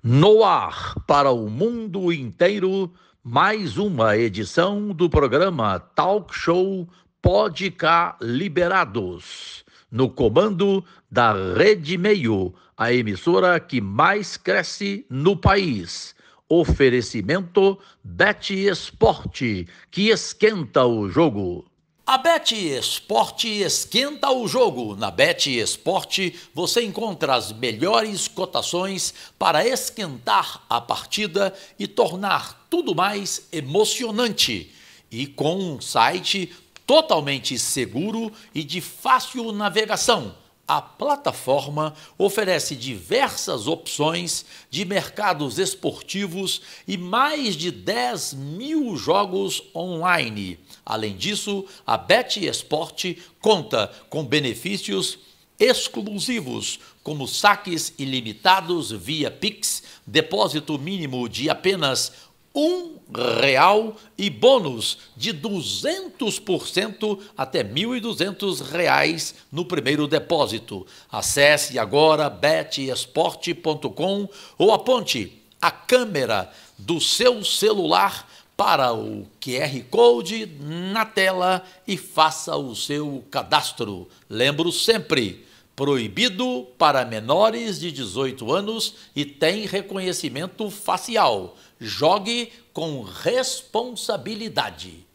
No ar para o mundo inteiro, mais uma edição do programa Talk Show Pode Cá Liberados. No comando da Rede Meio, a emissora que mais cresce no país. Oferecimento Bet Esporte, que esquenta o jogo. A Bet Esporte esquenta o jogo. Na Bet Esporte você encontra as melhores cotações para esquentar a partida e tornar tudo mais emocionante. E com um site totalmente seguro e de fácil navegação. A plataforma oferece diversas opções de mercados esportivos e mais de 10 mil jogos online. Além disso, a Bet Esporte conta com benefícios exclusivos, como saques ilimitados via Pix, depósito mínimo de apenas R$1 e bônus de 200% até R$1.200 no primeiro depósito. Acesse agora betesporte.com ou aponte a câmera do seu celular para o QR Code na tela e faça o seu cadastro. Lembro sempre, proibido para menores de 18 anos e tem reconhecimento facial. Jogue com responsabilidade.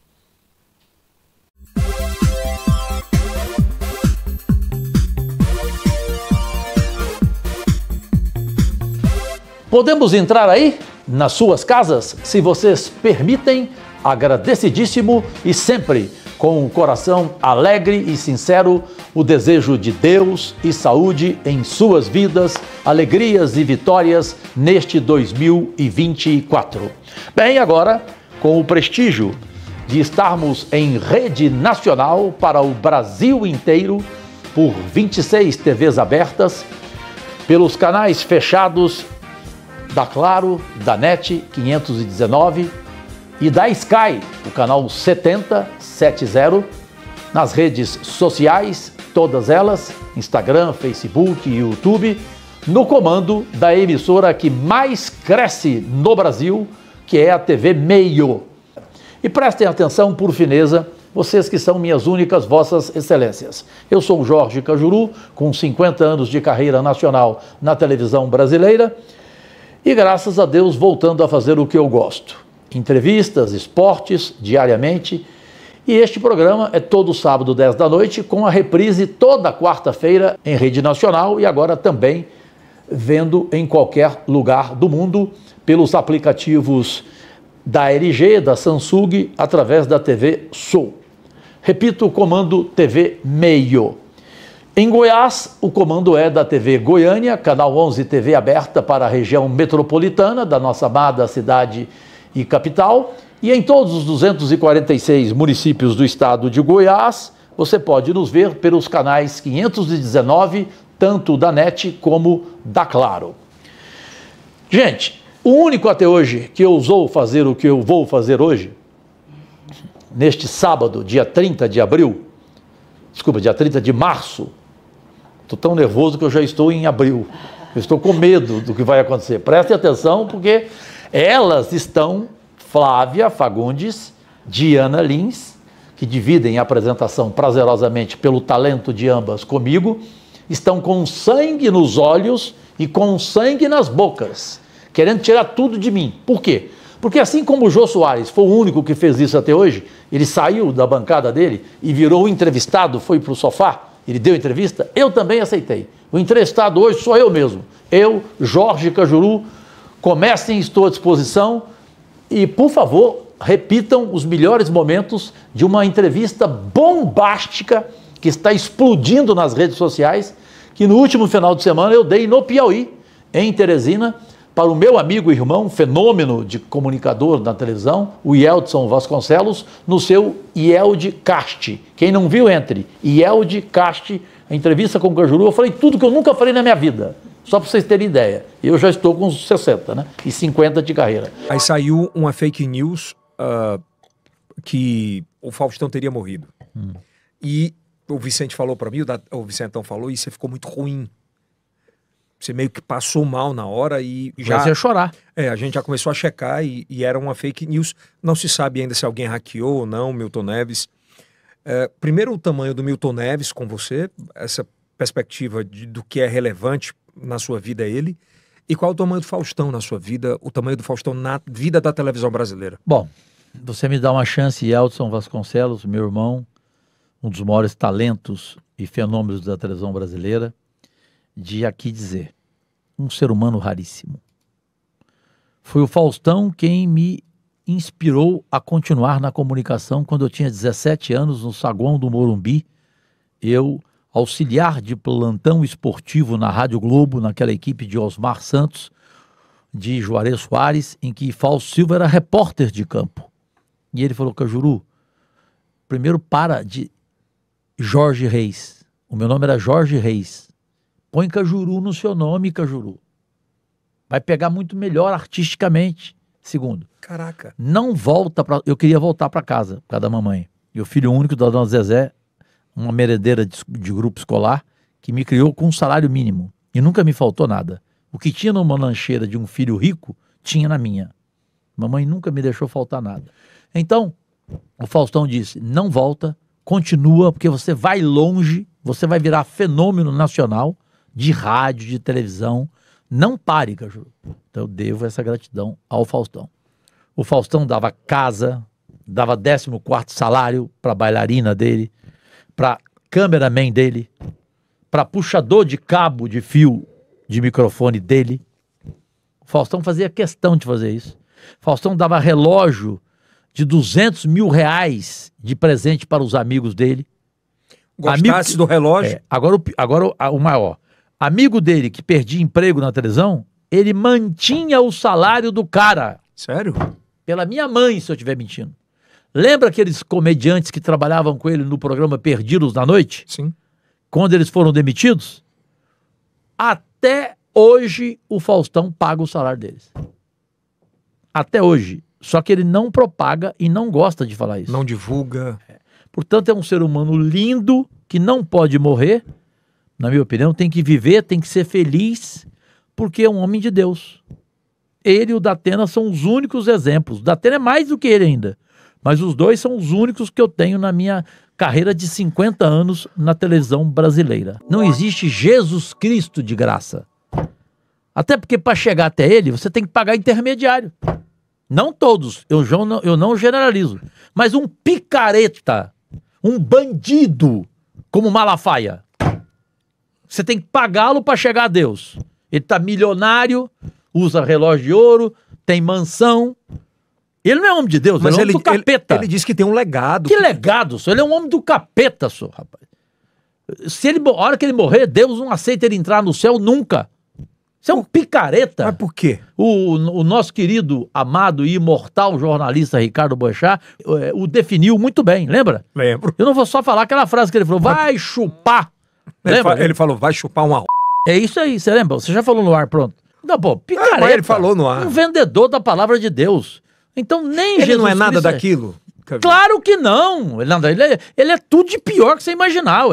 Podemos entrar aí, nas suas casas, se vocês permitem, agradecidíssimo e sempre com o coração alegre e sincero, o desejo de Deus e saúde em suas vidas, alegrias e vitórias neste 2024. Bem, agora, com o prestígio de estarmos em rede nacional para o Brasil inteiro, por 26 TVs abertas, pelos canais fechados da Claro, da NET 519 e da Sky, o canal 70, nas redes sociais, todas elas, Instagram, Facebook e YouTube, no comando da emissora que mais cresce no Brasil, que é a TV Meio. E prestem atenção, por fineza, vocês que são minhas únicas vossas excelências. Eu sou Jorge Cajuru, com 50 anos de carreira nacional na televisão brasileira e, graças a Deus, voltando a fazer o que eu gosto. Entrevistas, esportes, diariamente. E este programa é todo sábado, 10 da noite, com a reprise toda quarta-feira em rede nacional e agora também vendo em qualquer lugar do mundo pelos aplicativos da LG, da Samsung, através da TV Sul. Repito, o comando TV Meio. Em Goiás, o comando é da TV Goiânia, canal 11 TV aberta para a região metropolitana da nossa amada cidade e capital. E em todos os 246 municípios do estado de Goiás, você pode nos ver pelos canais 519, tanto da NET como da Claro. Gente, o único até hoje que ousou fazer o que eu vou fazer hoje, neste sábado, dia 30 de março, estou tão nervoso que eu já estou em abril, eu estou com medo do que vai acontecer. Prestem atenção, porque elas estão... Flávia Fagundes, Diana Lins, que dividem a apresentação prazerosamente pelo talento de ambas comigo, estão com sangue nos olhos e com sangue nas bocas, querendo tirar tudo de mim. Por quê? Porque assim como o Jô Soares foi o único que fez isso até hoje, ele saiu da bancada dele e virou entrevistado, foi para o sofá, ele deu entrevista, eu também aceitei. O entrevistado hoje sou eu mesmo. Eu, Jorge Cajuru, comecem, estou à disposição. E, por favor, repitam os melhores momentos de uma entrevista bombástica que está explodindo nas redes sociais, que no último final de semana eu dei no Piauí, em Teresina, para o meu amigo e irmão, fenômeno de comunicador na televisão, o Yeldson Vasconcelos, no seu Yeldcast. Quem não viu, entre. Yeldcast, a entrevista com o Cajuru, eu falei tudo que eu nunca falei na minha vida. Só para vocês terem ideia. Eu já estou com uns 60, né? E 50 de carreira. Aí saiu uma fake news que o Faustão teria morrido. E o Vicente falou para mim, o Vicentão falou, e isso ficou muito ruim. Você meio que passou mal na hora e Já ia chorar. a gente já começou a checar e era uma fake news. Não se sabe ainda se alguém hackeou ou não, Milton Neves. Primeiro, o tamanho do Milton Neves com você, essa perspectiva do que é relevante na sua vida é ele. E qual o tamanho do Faustão na sua vida, o tamanho do Faustão na vida da televisão brasileira? Bom, você me dá uma chance, Yeltsin Vasconcelos, meu irmão, um dos maiores talentos e fenômenos da televisão brasileira, de aqui dizer, um ser humano raríssimo. Foi o Faustão quem me inspirou a continuar na comunicação quando eu tinha 17 anos, no saguão do Morumbi, eu, auxiliar de plantão esportivo na Rádio Globo, naquela equipe de Osmar Santos, de Juarez Soares, em que Fausto Silva era repórter de campo. E ele falou, Cajuru, primeiro para de Jorge Reis. O meu nome era Jorge Reis. Põe Cajuru no seu nome, Cajuru. Vai pegar muito melhor artisticamente. Segundo, Caraca. não volta para... Eu queria voltar para casa, por causa da mamãe. E o filho único da dona Zezé, uma merendeira de grupo escolar, que me criou com um salário mínimo. E nunca me faltou nada. O que tinha numa lancheira de um filho rico, tinha na minha. Mamãe nunca me deixou faltar nada. Então, o Faustão disse, não volta, continua, porque você vai longe, você vai virar fenômeno nacional de rádio, de televisão. Não pare, Cajuru. Então eu devo essa gratidão ao Faustão. O Faustão dava casa, dava 14º salário para bailarina dele, para cameraman dele, para puxador de cabo de fio de microfone dele. O Faustão fazia questão de fazer isso. O Faustão dava relógio de R$200 mil de presente para os amigos dele. Gostasse do relógio? Agora o maior. Amigo dele que perdia emprego na televisão, ele mantinha o salário do cara. Sério? Pela minha mãe, se eu estiver mentindo. Lembra aqueles comediantes que trabalhavam com ele no programa Perdidos na Noite? Sim. Quando eles foram demitidos? Até hoje o Faustão paga o salário deles. Até hoje. Só que ele não propaga e não gosta de falar isso. Não divulga. Portanto, é um ser humano lindo que não pode morrer. Na minha opinião, tem que viver, tem que ser feliz, porque é um homem de Deus. Ele e o Datena são os únicos exemplos. O Datena é mais do que ele ainda. Mas os dois são os únicos que eu tenho na minha carreira de 50 anos na televisão brasileira. Não existe Jesus Cristo de graça. Até porque para chegar até ele, você tem que pagar intermediário. Não todos, eu não generalizo. Mas um picareta, um bandido como Malafaia, você tem que pagá-lo para chegar a Deus. Ele está milionário, usa relógio de ouro, tem mansão. Ele não é homem de Deus, mas ele é homem do capeta. Ele diz que tem um legado. Que legado, senhor? Ele é um homem do capeta, senhor, rapaz. A hora que ele morrer, Deus não aceita ele entrar no céu nunca. Você é um picareta. Mas por quê? O nosso querido, amado e imortal jornalista Ricardo Boechat o definiu muito bem, lembra? Lembro. Eu não vou só falar aquela frase que ele falou, vai chupar. Lembra? Ele falou, vai chupar uma... É isso aí, você lembra? Você já falou no ar, pronto. Não, pô, picareta. Mas ele falou no ar. Um vendedor da palavra de Deus. Então nem ele Jesus não é nada Cristo daquilo? Claro que não. Ele é tudo de pior que você imaginar.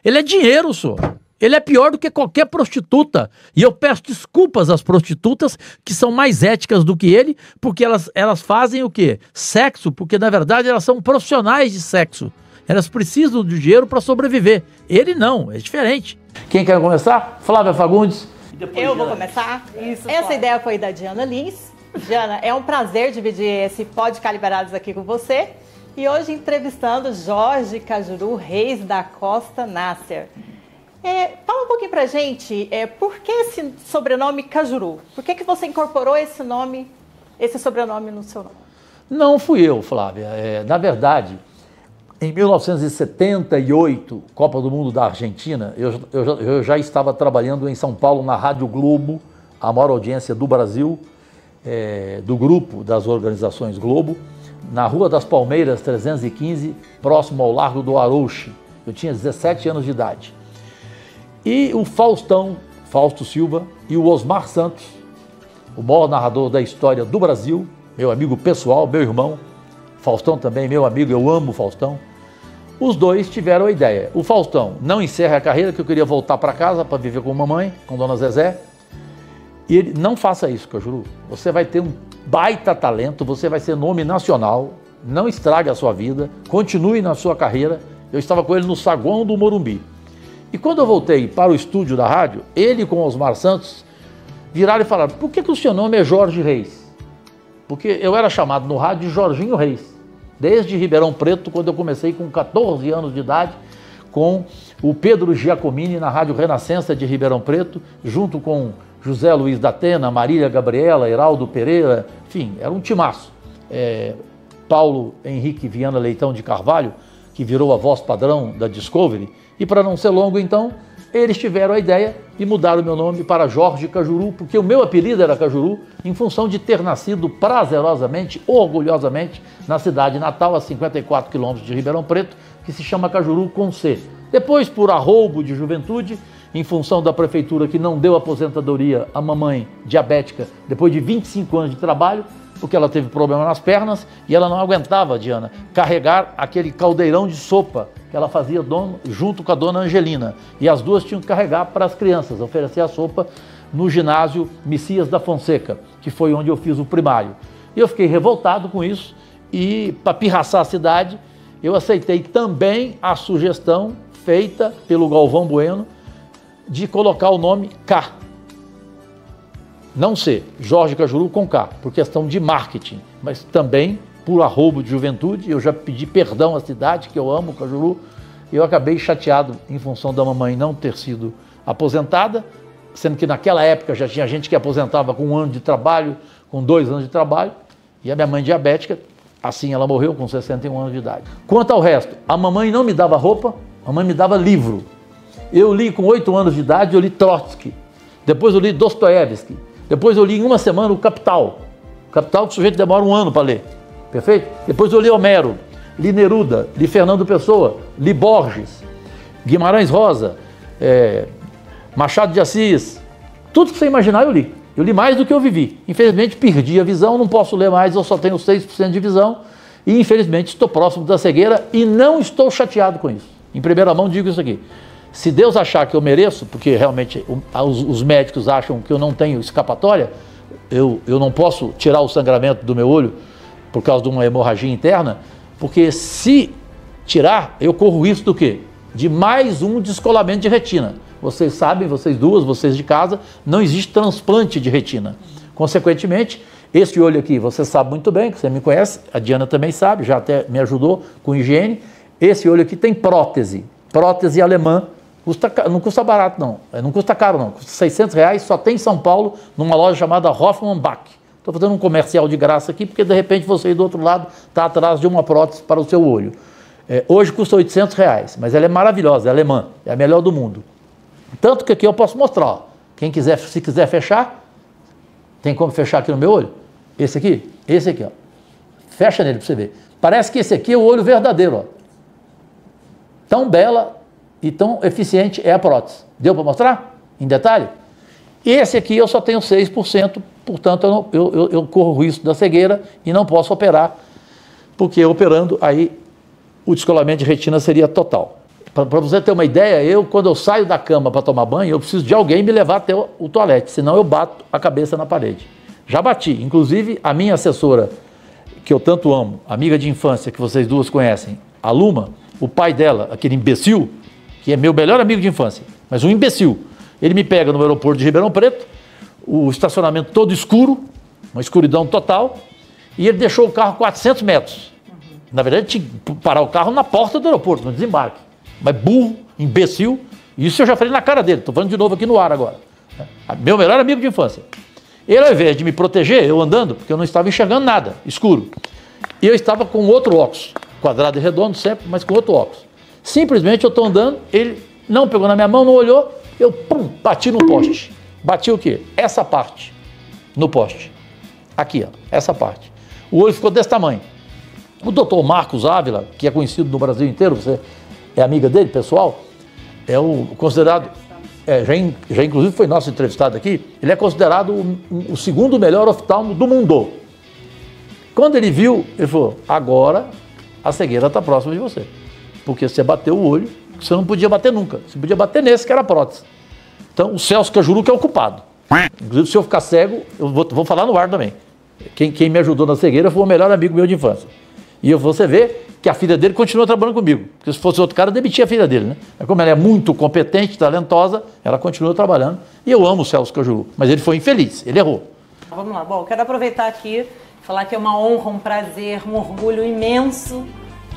Ele é dinheiro, senhor. Ele é pior do que qualquer prostituta. E eu peço desculpas às prostitutas que são mais éticas do que ele, porque elas fazem o quê? Sexo, porque na verdade elas são profissionais de sexo. Elas precisam de dinheiro para sobreviver. Ele não, é diferente. Quem quer começar? Flávia Fagundes. Eu vou começar. Isso, essa ideia foi da Diana Lins. Diana, é um prazer dividir esse Pode Ficar Liberados aqui com você. E hoje entrevistando Jorge Cajuru Reis da Costa Nasser. Fala um pouquinho pra gente, por que esse sobrenome Cajuru? Por que você incorporou esse sobrenome no seu nome? Não fui eu, Flávia. Na verdade, em 1978, Copa do Mundo da Argentina, eu já estava trabalhando em São Paulo na Rádio Globo, a maior audiência do Brasil, do grupo das organizações Globo, na Rua das Palmeiras, 315, próximo ao Largo do Arouche. Eu tinha 17 anos de idade. E o Fausto Silva, e o Osmar Santos, o maior narrador da história do Brasil, meu amigo pessoal, meu irmão, Faustão também, meu amigo, eu amo o Faustão. Os dois tiveram a ideia. O Faustão não encerra a carreira, que eu queria voltar para casa para viver com mamãe, com Dona Zezé. E ele, não faça isso, Cajuru. Você vai ter um baita talento, você vai ser nome nacional, não estrague a sua vida, continue na sua carreira. Eu estava com ele no saguão do Morumbi. E quando eu voltei para o estúdio da rádio, ele com Osmar Santos viraram e falaram: por que o seu nome é Jorge Reis? Porque eu era chamado no rádio de Jorginho Reis, desde Ribeirão Preto, quando eu comecei com 14 anos de idade, com o Pedro Giacomini na Rádio Renascença de Ribeirão Preto, junto com José Luiz da Atena, Marília Gabriela, Heraldo Pereira, enfim, era um timaço. Paulo Henrique Viana Leitão de Carvalho, que virou a voz padrão da Discovery. E para não ser longo, então, eles tiveram a ideia e mudaram o meu nome para Jorge Cajuru, porque o meu apelido era Cajuru, em função de ter nascido prazerosamente, orgulhosamente, na cidade natal, a 54 quilômetros de Ribeirão Preto, que se chama Cajuru com C. Depois, por arroubo de juventude, em função da prefeitura que não deu aposentadoria à mamãe diabética, depois de 25 anos de trabalho, porque ela teve problema nas pernas e ela não aguentava, Diana, carregar aquele caldeirão de sopa que ela fazia junto com a dona Angelina. E as duas tinham que carregar para as crianças, oferecer a sopa no ginásio Messias da Fonseca, que foi onde eu fiz o primário. E eu fiquei revoltado com isso e, para pirraçar a cidade, eu aceitei também a sugestão feita pelo Galvão Bueno de colocar o nome K. Não C, Jorge Cajuru com K, por questão de marketing, mas também por arroubo de juventude. Eu já pedi perdão à cidade, que eu amo Cajuru, e eu acabei chateado em função da mamãe não ter sido aposentada, sendo que naquela época já tinha gente que aposentava com 1 ano de trabalho, com 2 anos de trabalho, e a minha mãe diabética, assim ela morreu com 61 anos de idade. Quanto ao resto, a mamãe não me dava roupa, a mamãe me dava livro. Eu li com 8 anos de idade, eu li Trotsky, depois eu li Dostoiévski, depois eu li em uma semana o Capital. O Capital que o sujeito demora 1 ano para ler. Perfeito? Depois eu li Homero, li Neruda, li Fernando Pessoa, li Borges, Guimarães Rosa, Machado de Assis. Tudo que você imaginar eu li. Eu li mais do que eu vivi. Infelizmente perdi a visão, não posso ler mais, eu só tenho 6% de visão. E infelizmente estou próximo da cegueira e não estou chateado com isso. Em primeira mão digo isso aqui. Se Deus achar que eu mereço, porque realmente os médicos acham que eu não tenho escapatória, eu não posso tirar o sangramento do meu olho por causa de uma hemorragia interna, porque se tirar, eu corro risco do quê? De mais um descolamento de retina. Vocês sabem, vocês duas, vocês de casa, não existe transplante de retina. Consequentemente, esse olho aqui, você sabe muito bem, que você me conhece, a Diana também sabe, já até me ajudou com higiene. Esse olho aqui tem prótese alemã. Não custa barato não, não custa caro não, custa R$600, só tem em São Paulo, numa loja chamada Hoffmann Bach. Estou fazendo um comercial de graça aqui, porque de repente você aí do outro lado está atrás de uma prótese para o seu olho. Hoje custa R$800, mas ela é maravilhosa, é alemã, é a melhor do mundo. Tanto que aqui eu posso mostrar, ó. Quem quiser, se quiser fechar, tem como fechar aqui no meu olho? Esse aqui, ó. Fecha nele para você ver. Parece que esse aqui é o olho verdadeiro, ó. Tão bela e tão eficiente é a prótese. Deu para mostrar? Em detalhe? Esse aqui eu só tenho 6%, portanto eu corro o risco da cegueira e não posso operar, porque operando aí o descolamento de retina seria total. Para você ter uma ideia, quando eu saio da cama para tomar banho, eu preciso de alguém me levar até o toalete, senão eu bato a cabeça na parede. Já bati, inclusive a minha assessora, que eu tanto amo, amiga de infância que vocês duas conhecem, a Luma, o pai dela, aquele imbecil, que é meu melhor amigo de infância, mas um imbecil. Ele me pega no aeroporto de Ribeirão Preto, o estacionamento todo escuro, uma escuridão total, e ele deixou o carro 400 metros. Na verdade, tinha que parar o carro na porta do aeroporto, no desembarque. Mas burro, imbecil, isso eu já falei na cara dele, estou falando de novo aqui no ar agora. Meu melhor amigo de infância. Ele, ao invés de me proteger, eu andando, porque eu não estava enxergando nada, escuro, e eu estava com outro óculos, quadrado e redondo sempre, mas com outro óculos. Simplesmente eu estou andando, ele não pegou na minha mão, não olhou, eu bati no poste. Bati o quê? Essa parte no poste. Aqui, ó, essa parte. O olho ficou desse tamanho. O doutor Marcos Ávila, que é conhecido no Brasil inteiro, você é amiga dele, pessoal, é o considerado, já inclusive foi nosso entrevistado aqui, ele é considerado o segundo melhor oftalmo do mundo. Quando ele viu, ele falou, agora a cegueira está próxima de você. porque você bateu o olho, você não podia bater nunca. Você podia bater nesse, que era a prótese. Então, o Celso Cajuru que é o culpado. Inclusive, se eu ficar cego, eu vou falar no ar também. Quem me ajudou na cegueira foi o melhor amigo meu de infância. E você vê que a filha dele continua trabalhando comigo. Porque se fosse outro cara, demitia a filha dele, né? Mas como ela é muito competente, talentosa, ela continua trabalhando. E eu amo o Celso Cajuru. Mas ele foi infeliz, ele errou. Vamos lá. Bom, quero aproveitar aqui, falar que é uma honra, um prazer, um orgulho imenso,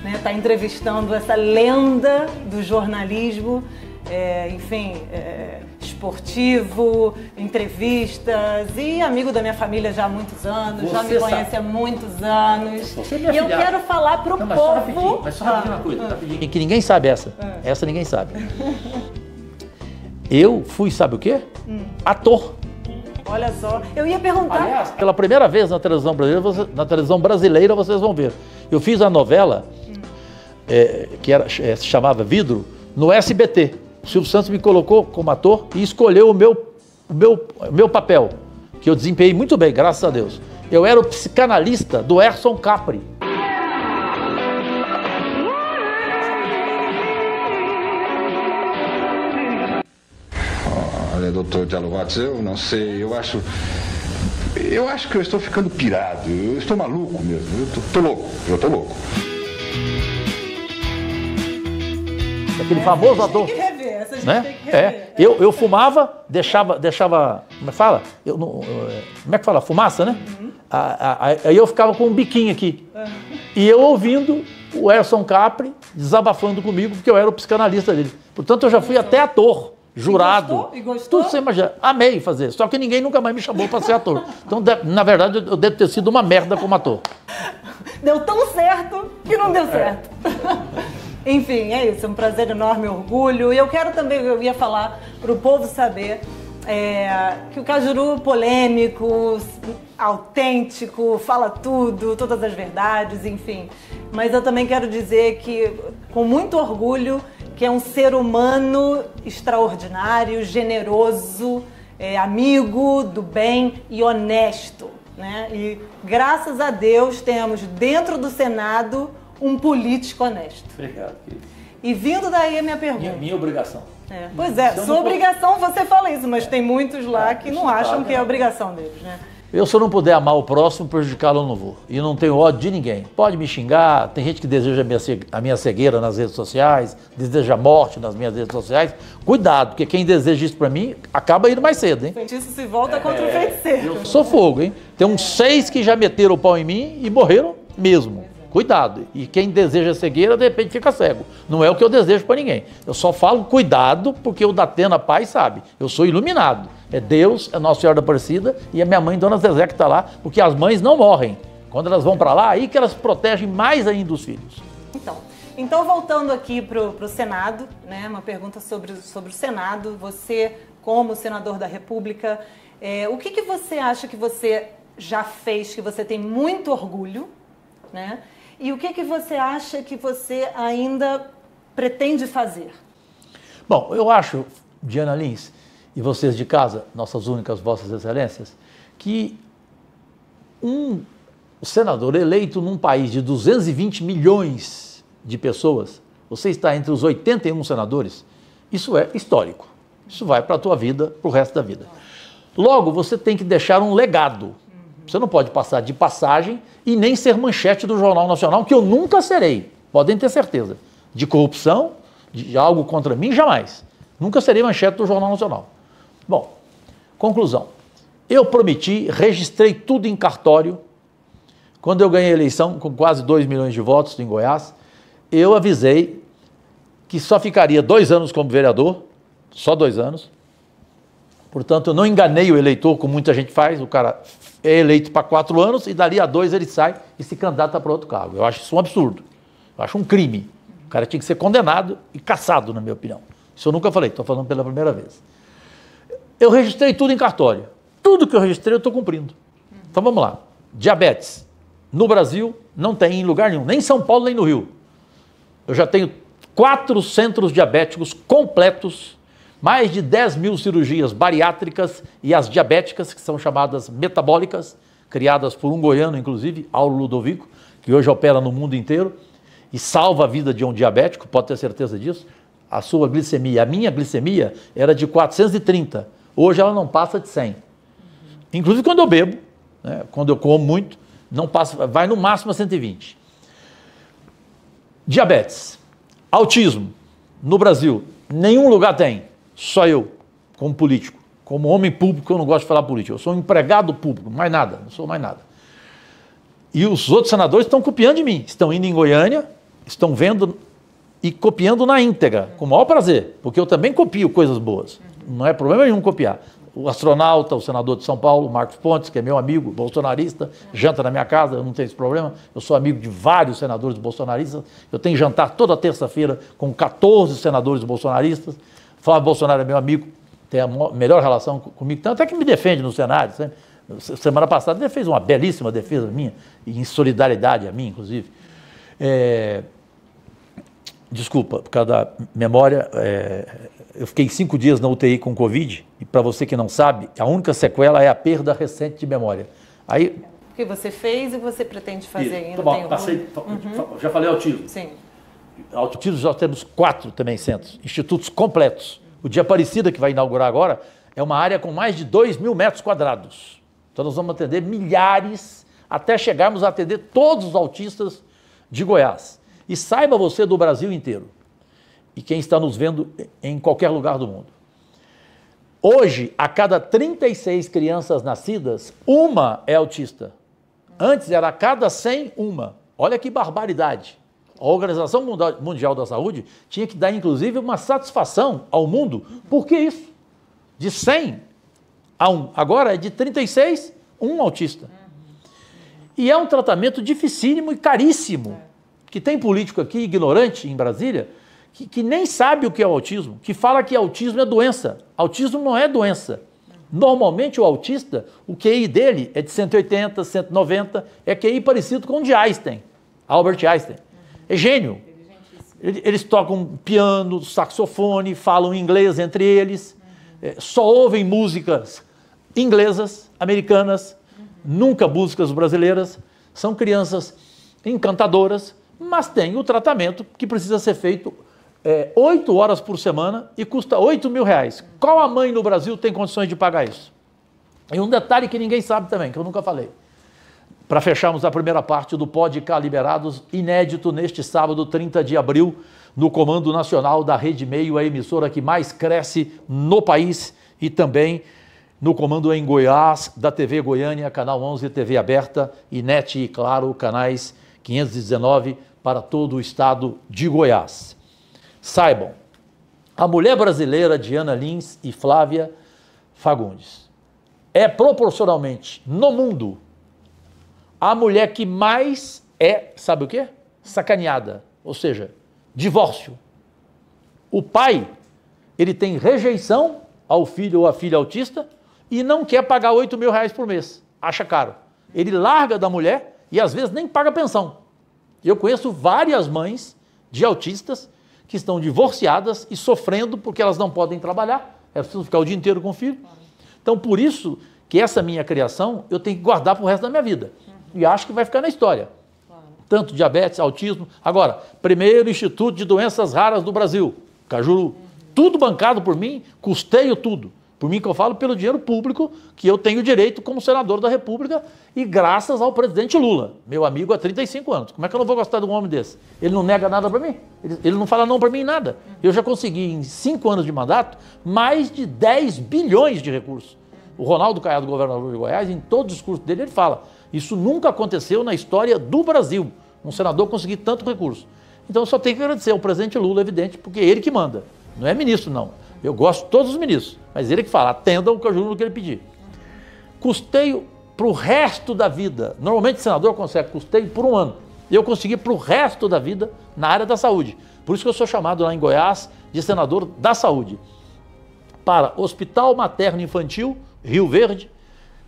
né, estar entrevistando essa lenda do jornalismo, esportivo, entrevistas e amigo da minha família já há muitos anos, já me conhece há muitos anos. E eu quero falar pro povo... Mas só rapidinho uma coisa, rapidinho. Que ninguém sabe essa. Essa ninguém sabe. Eu fui, sabe o quê? Ator. Olha só, eu ia perguntar... Aliás, pela primeira vez na televisão brasileira, vocês vão ver. Eu fiz a novela, se chamava Vidro, no SBT. O Silvio Santos me colocou como ator e escolheu o meu papel, que eu desempenhei muito bem, graças a Deus. Eu era o psicanalista do Erson Capri. Olha, doutor Diallo Watts, eu não sei, eu acho que eu estou ficando pirado, eu estou maluco mesmo, eu tô louco. Aquele famoso ator. Tem que rever, essa gente né? tem que rever. Eu fumava, deixava, como é que fala? Como é que fala? Fumaça, né? Aí eu ficava com um biquinho aqui. E eu ouvindo o Erson Capri desabafando comigo, porque eu era o psicanalista dele. Portanto, eu já fui até ator, jurado. E gostou? Tudo você imagina. Amei fazer. Só que ninguém nunca mais me chamou para ser ator. Então, na verdade, eu devo ter sido uma merda como ator. Deu tão certo que não deu certo. Enfim, é isso, é um prazer enorme, orgulho. E eu quero também, eu ia falar para o povo saber que o Cajuru polêmico, autêntico, fala tudo, todas as verdades, enfim. Mas eu também quero dizer que, com muito orgulho, que é um ser humano extraordinário, generoso, amigo do bem e honesto, né? E graças a Deus temos dentro do Senado um político honesto. Obrigado, querido. E vindo daí a minha pergunta. Minha obrigação. Pois é, sua obrigação você fala isso, mas tem muitos lá que não acham que é obrigação deles, né? Se eu não puder amar o próximo, prejudicá-lo eu não vou. E não tenho ódio de ninguém. Pode me xingar, tem gente que deseja a minha cegueira nas redes sociais, deseja a morte nas minhas redes sociais. Cuidado, porque quem deseja isso pra mim, acaba indo mais cedo, hein? O feitiço se volta contra o feiticeiro. Eu sou fogo, hein? Tem uns 6 que já meteram o pau em mim e morreram mesmo. Cuidado. E quem deseja cegueira, de repente fica cego. Não é o que eu desejo para ninguém. Eu só falo cuidado porque o Datena Pai sabe. Eu sou iluminado. É Deus, é Nossa Senhora da Aparecida e a minha mãe, Dona Zezé, que está lá, porque as mães não morrem. Quando elas vão para lá, aí que elas protegem mais ainda os filhos. Então voltando aqui para o Senado, né, uma pergunta sobre o Senado. Você, como senador da República, o que você acha que você já fez, que você tem muito orgulho, né? E o que você acha que você ainda pretende fazer? Bom, eu acho, Diana Lins, e vocês de casa, nossas únicas vossas excelências, que um senador eleito num país de 220 milhões de pessoas, você está entre os 81 senadores, isso é histórico. Isso vai para a tua vida, para o resto da vida. Logo, você tem que deixar um legado. Você não pode passar de passagem e nem ser manchete do Jornal Nacional, que eu nunca serei, podem ter certeza. De corrupção, de algo contra mim, jamais. Nunca serei manchete do Jornal Nacional. Bom, conclusão. Eu prometi, registrei tudo em cartório. Quando eu ganhei a eleição, com quase 2 milhões de votos em Goiás, eu avisei que só ficaria 2 anos como vereador, só 2 anos. Portanto, eu não enganei o eleitor, como muita gente faz, o cara é eleito para 4 anos e dali a 2 ele sai e se candidata para outro cargo. Eu acho isso um absurdo. Eu acho um crime. O cara tinha que ser condenado e cassado, na minha opinião. Isso eu nunca falei, estou falando pela primeira vez. Eu registrei tudo em cartório. Tudo que eu registrei eu estou cumprindo. Então vamos lá. Diabetes. No Brasil não tem em lugar nenhum, nem em São Paulo, nem no Rio. Eu já tenho 4 centros diabéticos completos, mais de 10 mil cirurgias bariátricas e as diabéticas, que são chamadas metabólicas, criadas por um goiano, inclusive, Aulo Ludovico, que hoje opera no mundo inteiro. e salva a vida de um diabético, pode ter certeza disso. A sua glicemia, a minha glicemia era de 430, hoje ela não passa de 100. Inclusive quando eu bebo, né, quando eu como muito, não passa, vai no máximo a 120. Diabetes, autismo, no Brasil, nenhum lugar tem, só eu, como político, como homem público, eu não gosto de falar político, eu sou um empregado público, mais nada, não sou mais nada. E os outros senadores estão copiando de mim, estão indo em Goiânia, estão vendo e copiando na íntegra, com o maior prazer, porque eu também copio coisas boas, não é problema nenhum copiar. O astronauta, o senador de São Paulo, Marcos Pontes, que é meu amigo, bolsonarista, janta na minha casa, eu não tenho esse problema, eu sou amigo de vários senadores bolsonaristas, eu tenho jantar toda terça-feira com 14 senadores bolsonaristas, Flávio Bolsonaro é meu amigo, tem a melhor relação comigo, tanto é que me defende no Senado, sempre. Semana passada ele fez uma belíssima defesa minha, em solidariedade a mim, inclusive. Desculpa, por causa da memória, eu fiquei 5 dias na UTI com Covid, e para você que não sabe, a única sequela é a perda recente de memória. Aí, o que você fez e você pretende fazer ainda? Bom, já falei autismo. Sim. Autismo já temos 4 também centros, institutos completos. O de Aparecida, que vai inaugurar agora, é uma área com mais de 2.000 metros quadrados. Então nós vamos atender milhares, até chegarmos a atender todos os autistas de Goiás. E saiba você do Brasil inteiro, e quem está nos vendo em qualquer lugar do mundo. Hoje, a cada 36 crianças nascidas, uma é autista. Antes era a cada 100, uma. Olha que barbaridade. A Organização Mundial da Saúde tinha que dar, inclusive, uma satisfação ao mundo. Por que isso? De 100 a 1. Agora é de 36, um autista. E é um tratamento dificílimo e caríssimo. Que tem político aqui, ignorante, em Brasília, que nem sabe o que é o autismo, que fala que autismo é doença. Autismo não é doença. Normalmente o autista, o QI dele é de 180, 190, é QI parecido com o de Einstein, Albert Einstein. É gênio. Eles tocam piano, saxofone, falam inglês entre eles, só ouvem músicas inglesas, americanas, nunca músicas brasileiras. São crianças encantadoras, mas tem o tratamento que precisa ser feito 8 horas por semana e custa R$8.000. Qual a mãe no Brasil tem condições de pagar isso? E um detalhe que ninguém sabe também, que eu nunca falei. Para fecharmos a primeira parte do Pode Cá Liberados, inédito neste sábado, 30 de abril, no Comando Nacional da Rede Meio, a emissora que mais cresce no país, e também no comando em Goiás, da TV Goiânia, Canal 11, TV Aberta, e NET e Claro, canais 519 para todo o estado de Goiás. Saibam, a mulher brasileira Diana Lins e Flávia Fagundes é proporcionalmente, no mundo, a mulher que mais sabe o quê? Sacaneada, ou seja, divórcio. O pai, ele tem rejeição ao filho ou à filha autista e não quer pagar R$8.000 por mês, acha caro. Ele larga da mulher e às vezes nem paga pensão. Eu conheço várias mães de autistas que estão divorciadas e sofrendo porque elas não podem trabalhar, elas precisam ficar o dia inteiro com o filho. Então, por isso que essa minha criação eu tenho que guardar para o resto da minha vida. E acho que vai ficar na história. Tanto diabetes, autismo. Agora, primeiro Instituto de Doenças Raras do Brasil, Cajuru. Tudo bancado por mim, custeio tudo. Por mim que eu falo, pelo dinheiro público que eu tenho direito como senador da República e graças ao presidente Lula, meu amigo há 35 anos. Como é que eu não vou gostar de um homem desse? Ele não nega nada para mim, ele não fala não para mim em nada. Eu já consegui, em 5 anos de mandato, mais de 10 bilhões de recursos. O Ronaldo Caiado, governador de Goiás, em todo o discurso dele, ele fala, isso nunca aconteceu na história do Brasil, um senador conseguir tanto recurso. Então eu só tenho que agradecer ao presidente Lula, evidente, porque é ele que manda, não é ministro não. Eu gosto de todos os ministros, mas ele que fala, atendam o Cajuru no que ele pedir. Custeio para o resto da vida. Normalmente o senador consegue custeio por 1 ano. Eu consegui para o resto da vida na área da saúde. Por isso que eu sou chamado lá em Goiás de senador da saúde. Para Hospital Materno Infantil, Rio Verde,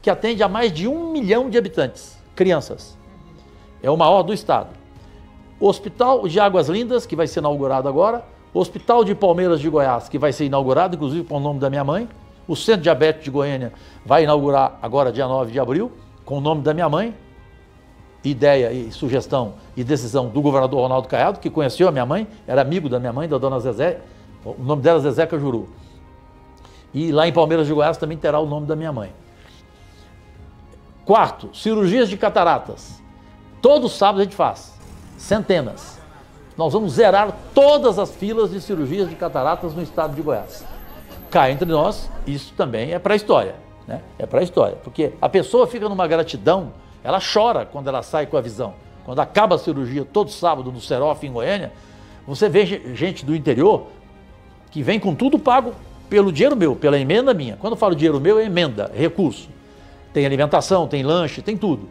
que atende a mais de 1 milhão de habitantes, crianças. É o maior do estado. Hospital de Águas Lindas, que vai ser inaugurado agora. Hospital de Palmeiras de Goiás, que vai ser inaugurado, inclusive com o nome da minha mãe. O Centro de Diabetes de Goiânia vai inaugurar agora, dia 9 de abril, com o nome da minha mãe. ideia e sugestão e decisão do governador Ronaldo Caiado, que conheceu a minha mãe, era amigo da minha mãe, da dona Zezé, o nome dela é Zezé Cajuru. E lá em Palmeiras de Goiás também terá o nome da minha mãe. Quarto, cirurgias de cataratas. Todo sábado a gente faz, centenas. Nós vamos zerar todas as filas de cirurgias de cataratas no estado de Goiás. Cá entre nós, isso também é para a história, né? É para a história, porque a pessoa fica numa gratidão, ela chora quando ela sai com a visão. Quando acaba a cirurgia todo sábado no Serof em Goiânia, você vê gente do interior que vem com tudo pago pelo dinheiro meu, pela emenda minha. Quando eu falo dinheiro meu, é emenda, é recurso. Tem alimentação, tem lanche, tem tudo.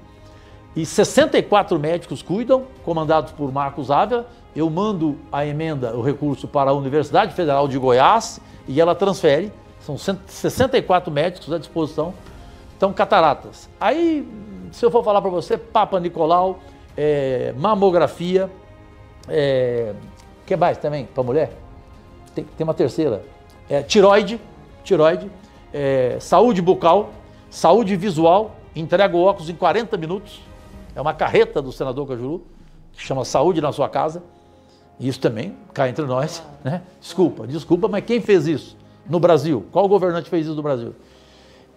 E 64 médicos cuidam, comandados por Marcos Ávila. Eu mando a emenda, o recurso para a Universidade Federal de Goiás e ela transfere. São 64 médicos à disposição. Então, cataratas. Aí, se eu for falar para você, Papa Nicolau, mamografia, que mais também para mulher? Tem uma terceira. Tiroide, saúde bucal, saúde visual, entrega o óculos em 40 minutos. É uma carreta do senador Cajuru, que chama Saúde na Sua Casa. Isso também cai entre nós, né? Desculpa, mas quem fez isso no Brasil? Qual governante fez isso no Brasil?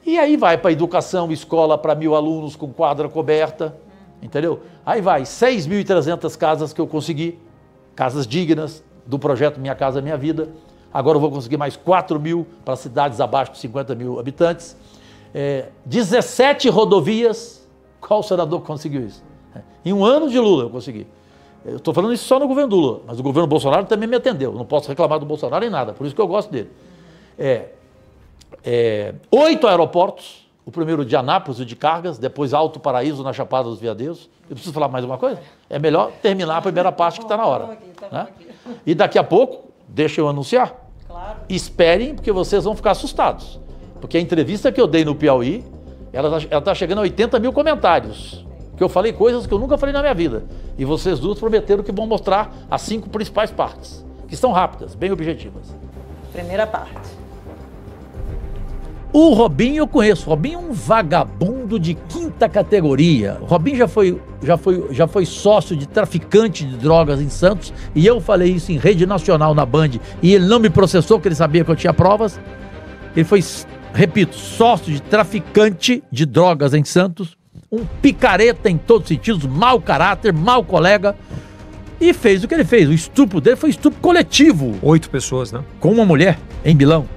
E aí vai para educação, escola para 1.000 alunos com quadra coberta, entendeu? Aí vai 6.300 casas que eu consegui, casas dignas do projeto Minha Casa Minha Vida. Agora eu vou conseguir mais 4.000 para cidades abaixo de 50.000 habitantes. 17 rodovias. Qual senador conseguiu isso? Em um ano de Lula eu consegui. Eu estou falando isso só no governo Lula, mas o governo Bolsonaro também me atendeu. Não posso reclamar do Bolsonaro em nada, por isso que eu gosto dele. 8 aeroportos, o primeiro de Anápolis, o de Cargas, depois Alto Paraíso, na Chapada dos Veadeiros. Eu preciso falar mais uma coisa? É melhor terminar a primeira parte que está na hora. Né? E daqui a pouco, deixa eu anunciar, esperem, porque vocês vão ficar assustados. Porque a entrevista que eu dei no Piauí, ela está chegando a 80.000 comentários. Que eu falei coisas que eu nunca falei na minha vida. E vocês duas prometeram que vão mostrar as 5 principais partes, que são rápidas, bem objetivas. Primeira parte. O Robinho eu conheço. O Robinho é um vagabundo de 5ª categoria. O Robinho já foi sócio de traficante de drogas em Santos. E eu falei isso em rede nacional na Band. E ele não me processou, porque ele sabia que eu tinha provas. Ele foi, repito, sócio de traficante de drogas em Santos. Um picareta em todos os sentidos, mau caráter, mau colega, e fez o que ele fez. O estupro dele foi estupro coletivo. 8 pessoas, né? Com uma mulher, em Milão.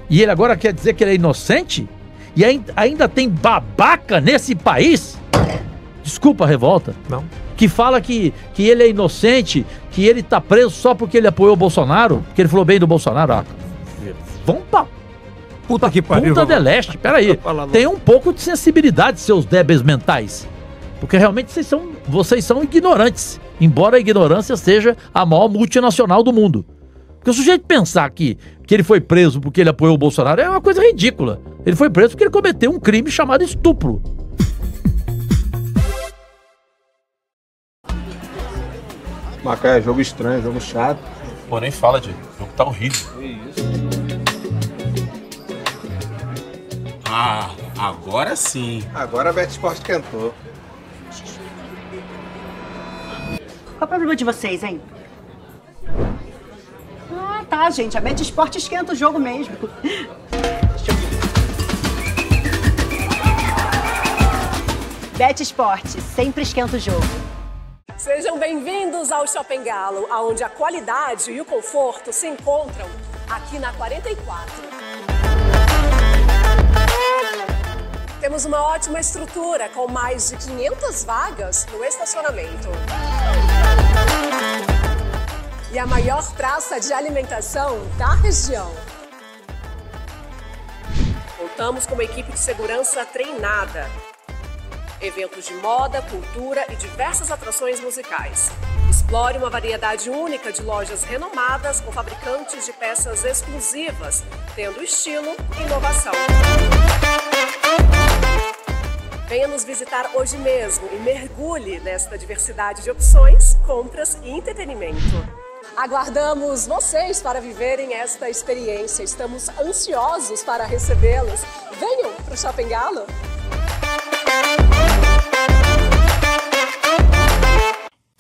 E ele agora quer dizer que ele é inocente? E ainda tem babaca nesse país? Desculpa a revolta. Não. Que fala que ele é inocente, que ele tá preso só porque ele apoiou o Bolsonaro, porque ele falou bem do Bolsonaro. Vamos pra puta que pariu. Punta del Este, peraí. Tem um pouco de sensibilidade, seus débeis mentais. Porque realmente vocês são ignorantes. Embora a ignorância seja a maior multinacional do mundo. Porque o sujeito pensar que ele foi preso porque ele apoiou o Bolsonaro é uma coisa ridícula. Ele foi preso porque ele cometeu um crime chamado estupro. Macaé, jogo estranho, jogo chato. Pô, nem fala, Diego. O jogo tá horrível. Que isso? Ah, agora sim. Agora a BetSport cantou. Qual é o problema de vocês, hein? Ah, tá, gente. A BetSport esquenta o jogo mesmo. BetSport sempre esquenta o jogo. Sejam bem-vindos ao Shopping Galo, onde a qualidade e o conforto se encontram aqui na 44. Temos uma ótima estrutura com mais de 500 vagas no estacionamento. E a maior praça de alimentação da região. Contamos com uma equipe de segurança treinada. Eventos de moda, cultura e diversas atrações musicais. Explore uma variedade única de lojas renomadas com fabricantes de peças exclusivas, tendo estilo e inovação. Venha nos visitar hoje mesmo e mergulhe nesta diversidade de opções, compras e entretenimento. Aguardamos vocês para viverem esta experiência. Estamos ansiosos para recebê-los. Venham para o Shopping Galo!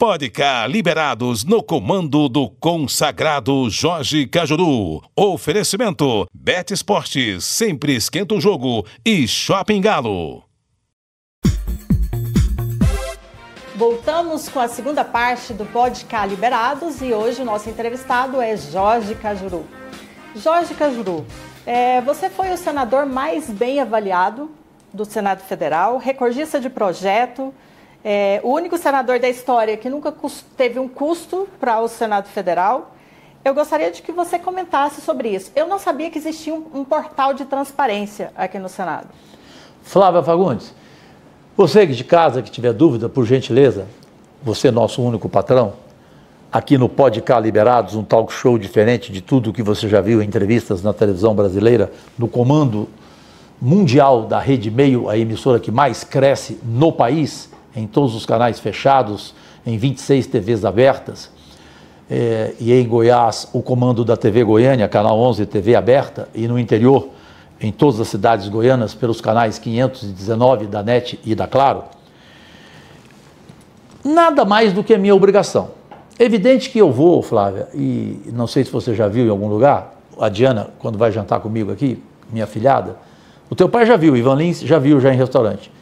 Pode cá, liberados no comando do consagrado Jorge Cajuru. Oferecimento: Bet Esportes, sempre esquenta o jogo, e Shopping Galo. Voltamos com a segunda parte do Pode Cá Liberados e hoje o nosso entrevistado é Jorge Cajuru. Jorge Cajuru, você foi o senador mais bem avaliado do Senado Federal, recordista de projeto, o único senador da história que nunca teve um custo para o Senado Federal. Eu gostaria de que você comentasse sobre isso. Eu não sabia que existia um portal de transparência aqui no Senado. Flávia Fagundes, você de casa que tiver dúvida, por gentileza, você é nosso único patrão, aqui no Pode Cá Liberados, um talk show diferente de tudo que você já viu em entrevistas na televisão brasileira, no comando mundial da Rede Meio, a emissora que mais cresce no país, em todos os canais fechados, em 26 TVs abertas, e em Goiás, o comando da TV Goiânia, Canal 11, TV aberta, e no interior, em todas as cidades goianas, pelos canais 519 da NET e da Claro. Nada mais do que a minha obrigação. Evidente que eu vou, Flávia, e não sei se você já viu em algum lugar, a Diana, quando vai jantar comigo aqui, minha afilhada, o teu pai já viu, Ivan Lins já viu já em restaurante.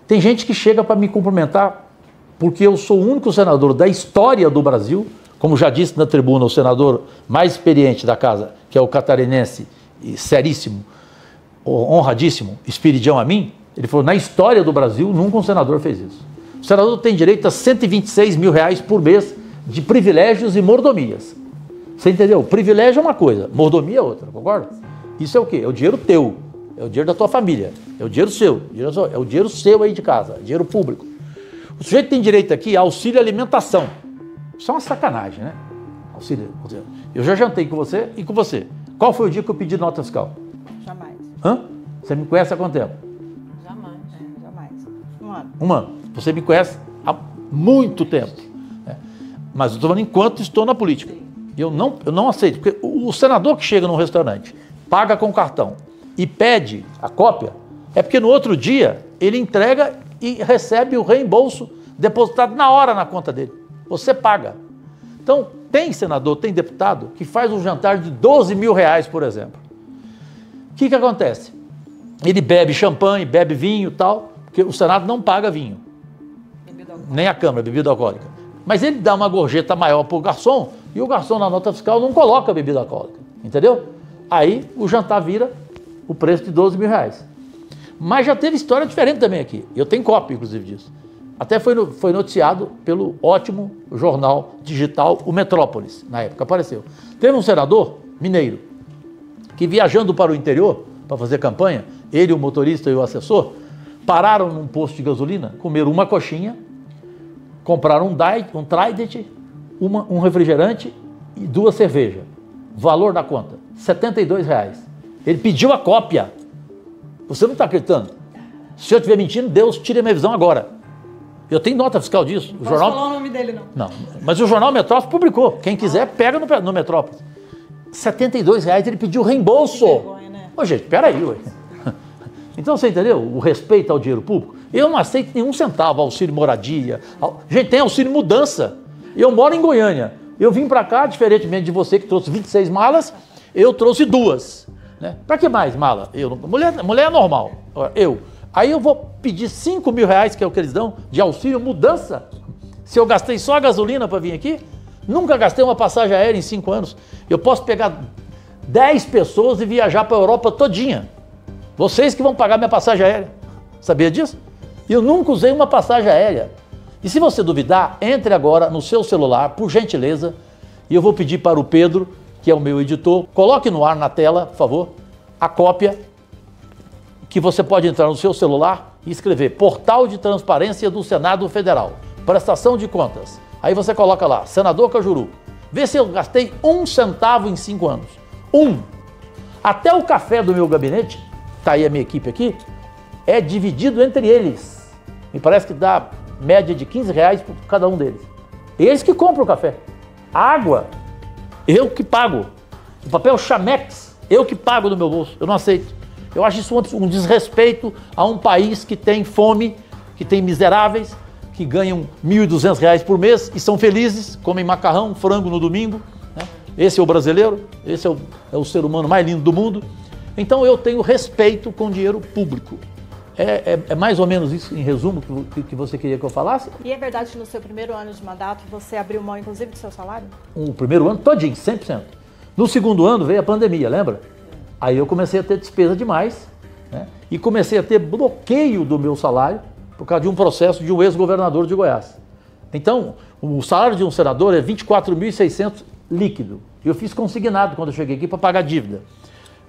Tem gente que chega para me cumprimentar porque eu sou o único senador da história do Brasil, como já disse na tribuna o senador mais experiente da casa, que é o catarinense e seríssimo, honradíssimo, Espiridião Amin, ele falou, na história do Brasil, nunca um senador fez isso. O senador tem direito a R$126 mil por mês de privilégios e mordomias. Você entendeu? Privilégio é uma coisa, mordomia é outra, concorda? Isso é o quê? É o dinheiro teu, é o dinheiro da tua família, é o dinheiro seu, é o dinheiro seu aí de casa, dinheiro público. O sujeito tem direito aqui a auxílio alimentação. Isso é uma sacanagem, né? Auxílio. Eu já jantei com você e com você. Qual foi o dia que eu pedi nota fiscal? Jamais. Hã? Você me conhece há quanto tempo? Jamais. Jamais. Um ano. Um ano. Você me conhece há muito tempo. Mas eu estou falando enquanto estou na política. Eu não aceito. Porque o senador que chega num restaurante, paga com cartão e pede a cópia, é porque no outro dia ele entrega e recebe o reembolso depositado na hora na conta dele. Você paga. Então, tem senador, tem deputado que faz um jantar de R$12 mil, por exemplo. O que acontece? Ele bebe champanhe, bebe vinho e tal, porque o Senado não paga vinho. Nem a Câmara, bebida alcoólica. Mas ele dá uma gorjeta maior para o garçom e o garçom na nota fiscal não coloca bebida alcoólica. Entendeu? Aí o jantar vira o preço de R$12 mil. Mas já teve história diferente também aqui. Eu tenho cópia, inclusive, disso. Até foi noticiado pelo ótimo jornal digital, o Metrópolis, na época, apareceu. Teve um senador mineiro que, viajando para o interior, para fazer campanha, ele, o motorista e o assessor, pararam num posto de gasolina, comeram uma coxinha, compraram um Trident, um refrigerante e 2 cervejas. Valor da conta, R$72. Ele pediu a cópia. Você não está acreditando? Se eu estiver mentindo, Deus tire a minha visão agora. Eu tenho nota fiscal disso. Não posso falar o nome dele, não. Não, mas o jornal Metrópolis publicou. Quem quiser, pega no Metrópolis. R$72, ele pediu reembolso. Que vergonha, né? Ô, gente, peraí, ué. Então, você entendeu? O respeito ao dinheiro público. Eu não aceito nenhum centavo, auxílio moradia. Gente, tem auxílio mudança. Eu moro em Goiânia. Eu vim para cá, diferentemente de você que trouxe 26 malas, eu trouxe 2. Né? Para que mais mala? Mulher é normal. Aí eu vou pedir R$5 mil, que é o que eles dão, de auxílio mudança. Se eu gastei só a gasolina para vir aqui, nunca gastei uma passagem aérea em 5 anos. Eu posso pegar 10 pessoas e viajar para a Europa todinha. Vocês que vão pagar minha passagem aérea. Sabia disso? Eu nunca usei uma passagem aérea. E se você duvidar, entre agora no seu celular, por gentileza, e eu vou pedir para o Pedro, que é o meu editor, coloque no ar na tela, por favor, a cópia que você pode entrar no seu celular e escrever Portal de Transparência do Senado Federal, prestação de contas. Aí você coloca lá, Senador Cajuru. Vê se eu gastei 1 centavo em 5 anos. 1. Até o café do meu gabinete, tá aí a minha equipe aqui, é dividido entre eles. Me parece que dá média de R$15 por cada um deles. Eles que compram o café. A água, eu que pago. O papel Chamex, eu que pago do meu bolso. Eu não aceito. Eu acho isso um desrespeito a um país que tem fome, que tem miseráveis, que ganham R$ 1.200 por mês e são felizes, comem macarrão, frango no domingo. Né? Esse é o brasileiro, esse é o ser humano mais lindo do mundo. Então eu tenho respeito com dinheiro público. É mais ou menos isso, em resumo, que você queria que eu falasse? E é verdade que no seu primeiro ano de mandato você abriu mão, inclusive, do seu salário? O primeiro ano todinho, 100%. No segundo ano veio a pandemia, lembra? Aí eu comecei a ter despesa demais, né? E comecei a ter bloqueio do meu salário por causa de um processo de um ex-governador de Goiás. Então, o salário de um senador é 24.600 líquido. Eu fiz consignado quando eu cheguei aqui para pagar dívida.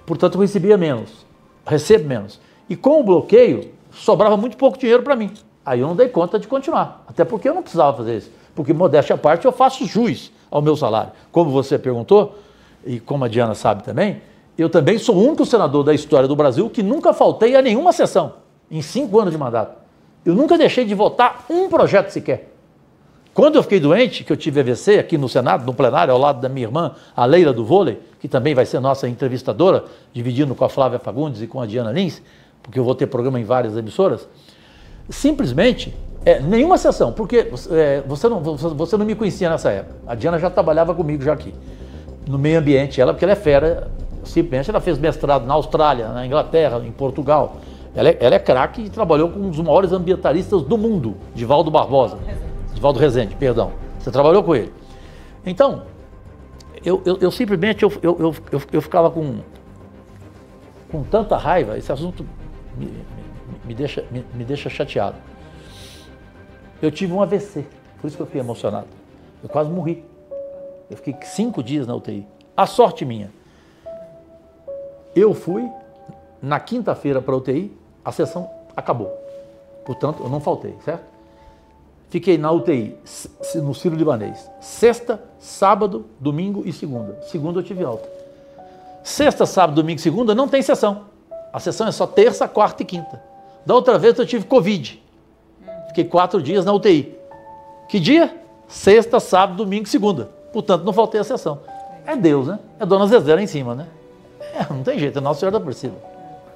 Portanto, eu recebia menos, recebo menos. E com o bloqueio, sobrava muito pouco dinheiro para mim. Aí eu não dei conta de continuar, até porque eu não precisava fazer isso. Porque, modéstia à parte, eu faço jus ao meu salário. Como você perguntou, e como a Diana sabe também, eu também sou o único senador da história do Brasil que nunca faltei a nenhuma sessão, em 5 anos de mandato. Eu nunca deixei de votar um projeto sequer. Quando eu fiquei doente, que eu tive AVC aqui no Senado, no plenário, ao lado da minha irmã, a Leila do vôlei, que também vai ser nossa entrevistadora, dividindo com a Flávia Fagundes e com a Diana Lins, porque eu vou ter programa em várias emissoras, simplesmente, nenhuma sessão, porque você não me conhecia nessa época. A Diana já trabalhava comigo já aqui, no meio ambiente, porque ela é fera, simplesmente ela fez mestrado na Austrália, na Inglaterra, em Portugal. Ela é craque e trabalhou com um dos maiores ambientalistas do mundo, Divaldo Divaldo Rezende, perdão. Você trabalhou com ele. Então, eu simplesmente eu ficava com tanta raiva, esse assunto me deixa chateado. Eu tive um AVC, por isso que eu fiquei emocionado. Eu quase morri. Eu fiquei 5 dias na UTI. A sorte minha, eu fui na quinta-feira para a UTI, a sessão acabou. Portanto, eu não faltei, certo? Fiquei na UTI, no Sírio-Libanês, sexta, sábado, domingo e segunda. Segunda eu tive alta. Sexta, sábado, domingo e segunda não tem sessão. A sessão é só terça, quarta e quinta. Da outra vez eu tive Covid. Fiquei 4 dias na UTI. Que dia? Sexta, sábado, domingo e segunda. Portanto, não faltei a sessão. É Deus, né? É Dona Zezé lá em cima, né? Não tem jeito, é Nossa Senhora da Aparecida.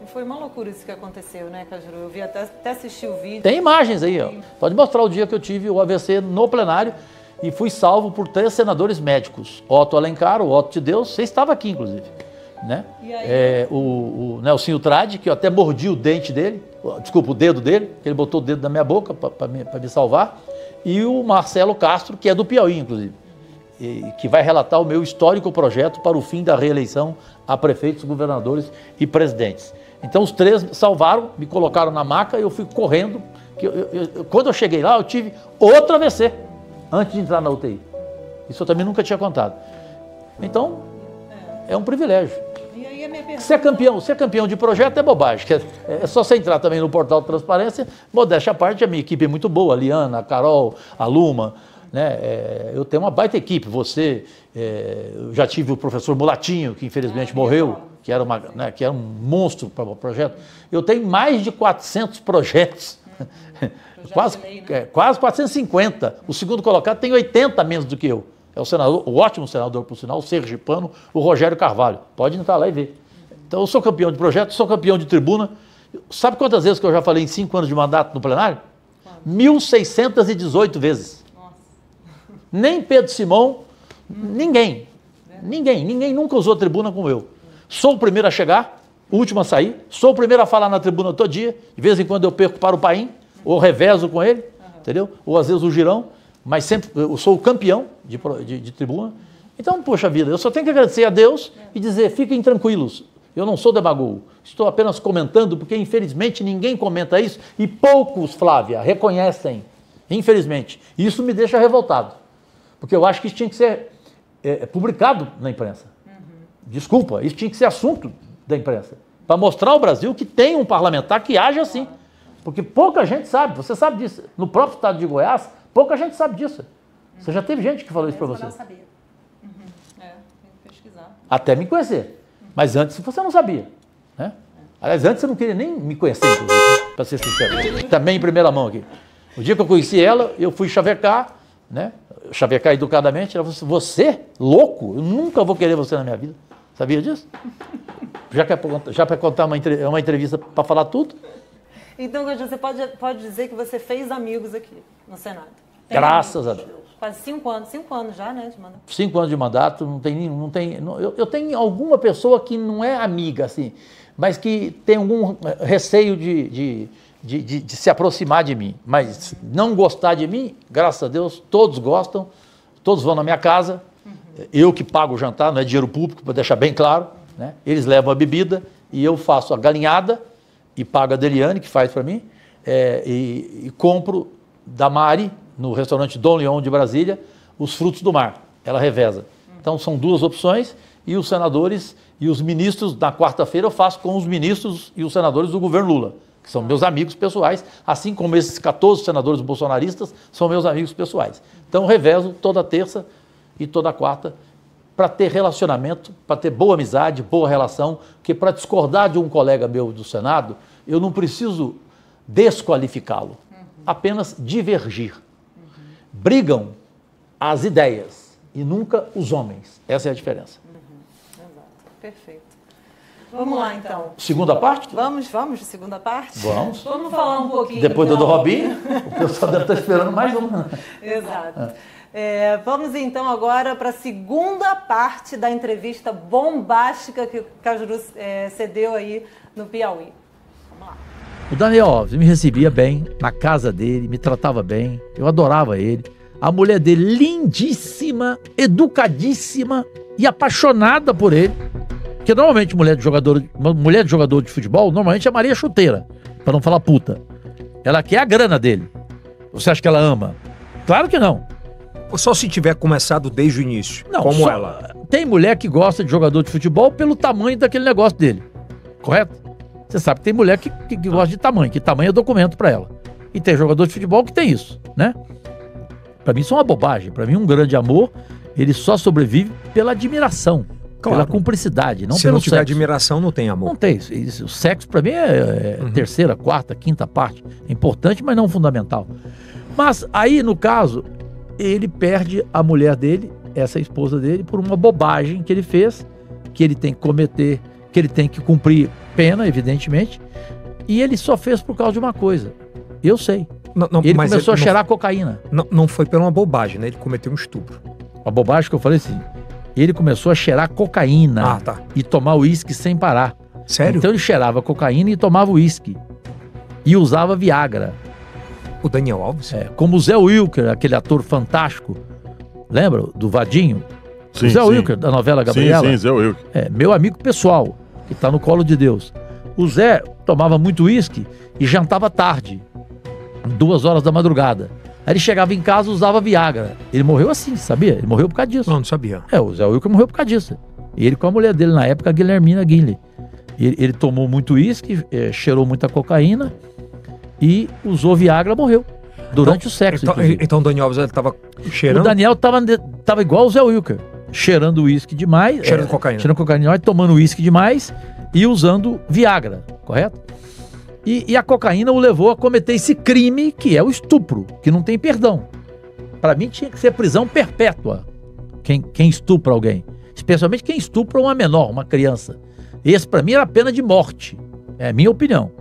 E foi uma loucura isso que aconteceu, né, Cajuru? Eu vi até assistir o vídeo. Tem imagens aí, ó. Pode mostrar o dia que eu tive o AVC no plenário e fui salvo por 3 senadores médicos. Otto Alencar, o Otto de Deus, você estava aqui, inclusive. Né? E aí? O Nelsinho Trade, que eu até mordi o dente dele, desculpa, o dedo dele, que ele botou o dedo na minha boca para me salvar. E o Marcelo Castro, que é do Piauí, inclusive, que vai relatar o meu histórico projeto para o fim da reeleição a prefeitos, governadores e presidentes. Então os 3 salvaram, me colocaram na maca e eu fui correndo. Quando eu cheguei lá, eu tive outro AVC antes de entrar na UTI. Isso eu também nunca tinha contado. Então, é um privilégio. E aí a minha pergunta... Ser campeão de projeto é bobagem. É só você entrar também no portal de transparência. Modéstia à parte, a minha equipe é muito boa. A Liana, a Carol, a Luma. Né? Eu tenho uma baita equipe. Eu já tive o professor Mulatinho, que infelizmente morreu, que era um monstro para o projeto. Eu tenho mais de 400 projetos. Quase 450. O segundo colocado tem 80 menos do que eu. É o senador, o ótimo senador, por sinal, o sergipano, o Rogério Carvalho. Pode entrar lá e ver. Então, eu sou campeão de projeto, sou campeão de tribuna. Sabe quantas vezes que eu já falei em 5 anos de mandato no plenário? 1.618 vezes. Nossa. Nem Pedro Simão, ninguém nunca usou tribuna como eu. Sou o primeiro a chegar, o último a sair, sou o primeiro a falar na tribuna todo dia, de vez em quando eu perco para o Paim, ou revezo com ele, entendeu? Ou às vezes o Girão, mas sempre eu sou o campeão de tribuna. Então, poxa vida, eu só tenho que agradecer a Deus e dizer, fiquem tranquilos, eu não sou demagogo, estou apenas comentando, porque infelizmente ninguém comenta isso, e poucos, Flávia, reconhecem, infelizmente. E isso me deixa revoltado, porque eu acho que isso tinha que ser publicado na imprensa. Desculpa, isso tinha que ser assunto da imprensa, para mostrar ao Brasil que tem um parlamentar que age assim, porque pouca gente sabe, você sabe disso, no próprio estado de Goiás, pouca gente sabe disso. Você já teve gente que falou isso para você? Eu não sabia. Tem que pesquisar. Até me conhecer. Mas antes você não sabia. Né? Aliás, antes você não queria nem me conhecer, inclusive, para ser sincero. Também em primeira mão aqui. O dia que eu conheci ela, eu fui chavecar, né? Chavecar educadamente. Ela falou assim, você, louco, eu nunca vou querer você na minha vida. Sabia disso? Já para contar uma entrevista para falar tudo? Então, você pode dizer que você fez amigos aqui no Senado. Graças a Deus. Quase 5 anos já, né, de mandato. 5 anos de mandato, eu tenho alguma pessoa que não é amiga, assim, mas que tem algum receio de se aproximar de mim. Mas não gostar de mim, graças a Deus, todos gostam, todos vão na minha casa, eu que pago o jantar, não é dinheiro público, para deixar bem claro, né? Eles levam a bebida e eu faço a galinhada e pago a Deliane, que faz para mim, e compro da Mari, no restaurante Dom Leon de Brasília, os frutos do mar. Ela reveza. Então são 2 opções e os senadores e os ministros, na quarta-feira eu faço com os ministros e os senadores do governo Lula, que são meus amigos pessoais, assim como esses 14 senadores bolsonaristas são meus amigos pessoais. Então revezo toda terça e toda quarta para ter relacionamento, para ter boa amizade, boa relação, porque para discordar de um colega meu do Senado, eu não preciso desqualificá-lo, apenas divergir. Brigam as ideias e nunca os homens. Essa é a diferença. Exato. Perfeito. Vamos lá, então. Segunda parte? Vamos de segunda parte? Vamos. Vamos falar um pouquinho. Depois do Robinho, o pessoal deve estar esperando mais uma. Exato. Vamos então agora para a segunda parte da entrevista bombástica que o Cajuru cedeu aí no Piauí. Vamos lá. O Daniel Alves me recebia bem na casa dele, me tratava bem, eu adorava ele. A mulher dele, lindíssima, educadíssima e apaixonada por ele. Porque normalmente mulher de jogador de futebol, normalmente é Maria Chuteira, para não falar puta. Ela quer a grana dele. Você acha que ela ama? Claro que não. Ou só se tiver começado desde o início, não, como ela. Tem mulher que gosta de jogador de futebol pelo tamanho daquele negócio dele, correto? Você sabe que tem mulher que gosta de tamanho, que tamanho é documento para ela. E tem jogador de futebol que tem isso, né? Para mim isso é uma bobagem. Para mim um grande amor, ele só sobrevive pela admiração, claro, pela cumplicidade, não pelo sexo. Se não tiver admiração, não tem amor. Não tem. O sexo para mim é terceira, quarta, quinta parte. É importante, mas não fundamental. Mas aí, no caso, ele perde a mulher dele, essa esposa dele, por uma bobagem que ele fez, que ele tem que cometer, que ele tem que cumprir pena, evidentemente, e ele só fez por causa de uma coisa. Eu sei. Ele começou a cheirar cocaína. Não foi por uma bobagem, né? Ele cometeu um estupro. A bobagem que eu falei assim, ele começou a cheirar cocaína e tomar uísque sem parar. Sério? Então ele cheirava cocaína e tomava uísque. E usava Viagra. O Daniel Alves? Como o Zé Wilker, aquele ator fantástico. Lembra? Do Vadinho? Sim, o Zé Wilker, da novela Gabriela. Sim, Zé Wilker. Meu amigo pessoal, que está no colo de Deus. O Zé tomava muito uísque e jantava tarde, 2 horas da madrugada. Aí ele chegava em casa e usava Viagra. Ele morreu assim, sabia? Ele morreu por causa disso. Não sabia. O Zé Wilker morreu por causa disso. E ele com a mulher dele na época, a Guilhermina Guinle. Ele tomou muito uísque, cheirou muita cocaína e usou Viagra, morreu. Durante o sexo, então o Daniel Alves estava cheirando? O Daniel estava igual o Zé Wilker, cheirando uísque demais. Cheirando cocaína. Cheirando cocaína demais, tomando uísque demais e usando Viagra, correto? E a cocaína o levou a cometer esse crime, que é o estupro, que não tem perdão. Para mim tinha que ser prisão perpétua, quem estupra alguém. Especialmente quem estupra uma menor, uma criança. Esse para mim era pena de morte, é a minha opinião.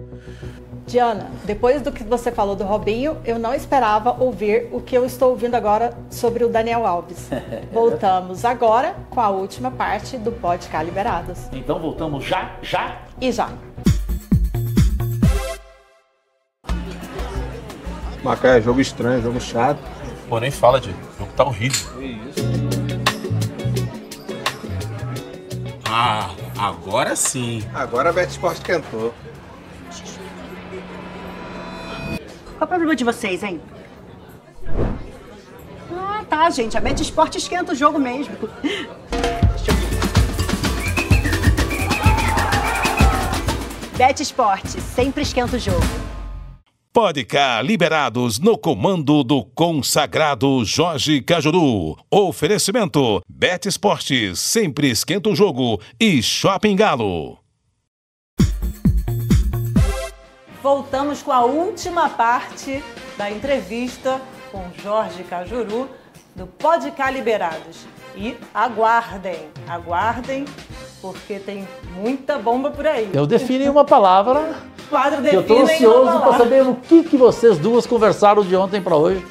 Diana, depois do que você falou do Robinho, eu não esperava ouvir o que eu estou ouvindo agora sobre o Daniel Alves. Voltamos agora com a última parte do Pode Cá Liberados. Então voltamos já? E já. Macaé, jogo estranho, jogo chato. Pô, nem fala, Diego. O jogo tá horrível. Que isso? Agora sim. Agora a BetSport cantou. Qual é o problema de vocês, hein? Ah, tá, gente. A BetSport esquenta o jogo mesmo. Deixa eu ver. BetSport sempre esquenta o jogo. Pode Cá liberados no comando do consagrado Jorge Cajuru. Oferecimento: BetSport sempre esquenta o jogo e Shopping Galo. Voltamos com a última parte da entrevista com Jorge Cajuru do Pode Cá Liberados. E aguardem, porque tem muita bomba por aí. Eu defino em uma palavra. Quadro Eu estou ansioso para saber o que vocês duas conversaram de ontem para hoje,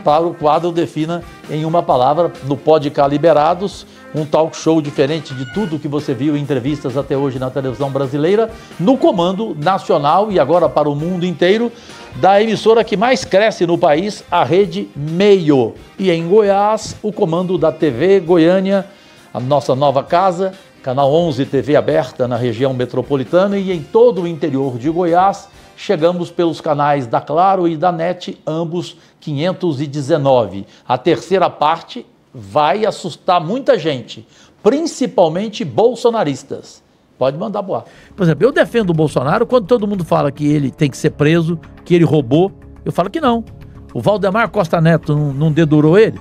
para o quadro Defina em uma palavra, no Pode Cá Liberados, um talk show diferente de tudo que você viu em entrevistas até hoje na televisão brasileira, no comando nacional e agora para o mundo inteiro, da emissora que mais cresce no país, a Rede Meio. E em Goiás, o comando da TV Goiânia, a nossa nova casa, Canal 11 TV aberta na região metropolitana e em todo o interior de Goiás. Chegamos pelos canais da Claro e da NET, ambos 519. A terceira parte vai assustar muita gente, principalmente bolsonaristas. Pode mandar pro ar. Por exemplo, eu defendo o Bolsonaro quando todo mundo fala que ele tem que ser preso, que ele roubou. Eu falo que não. O Valdemar Costa Neto não dedurou ele?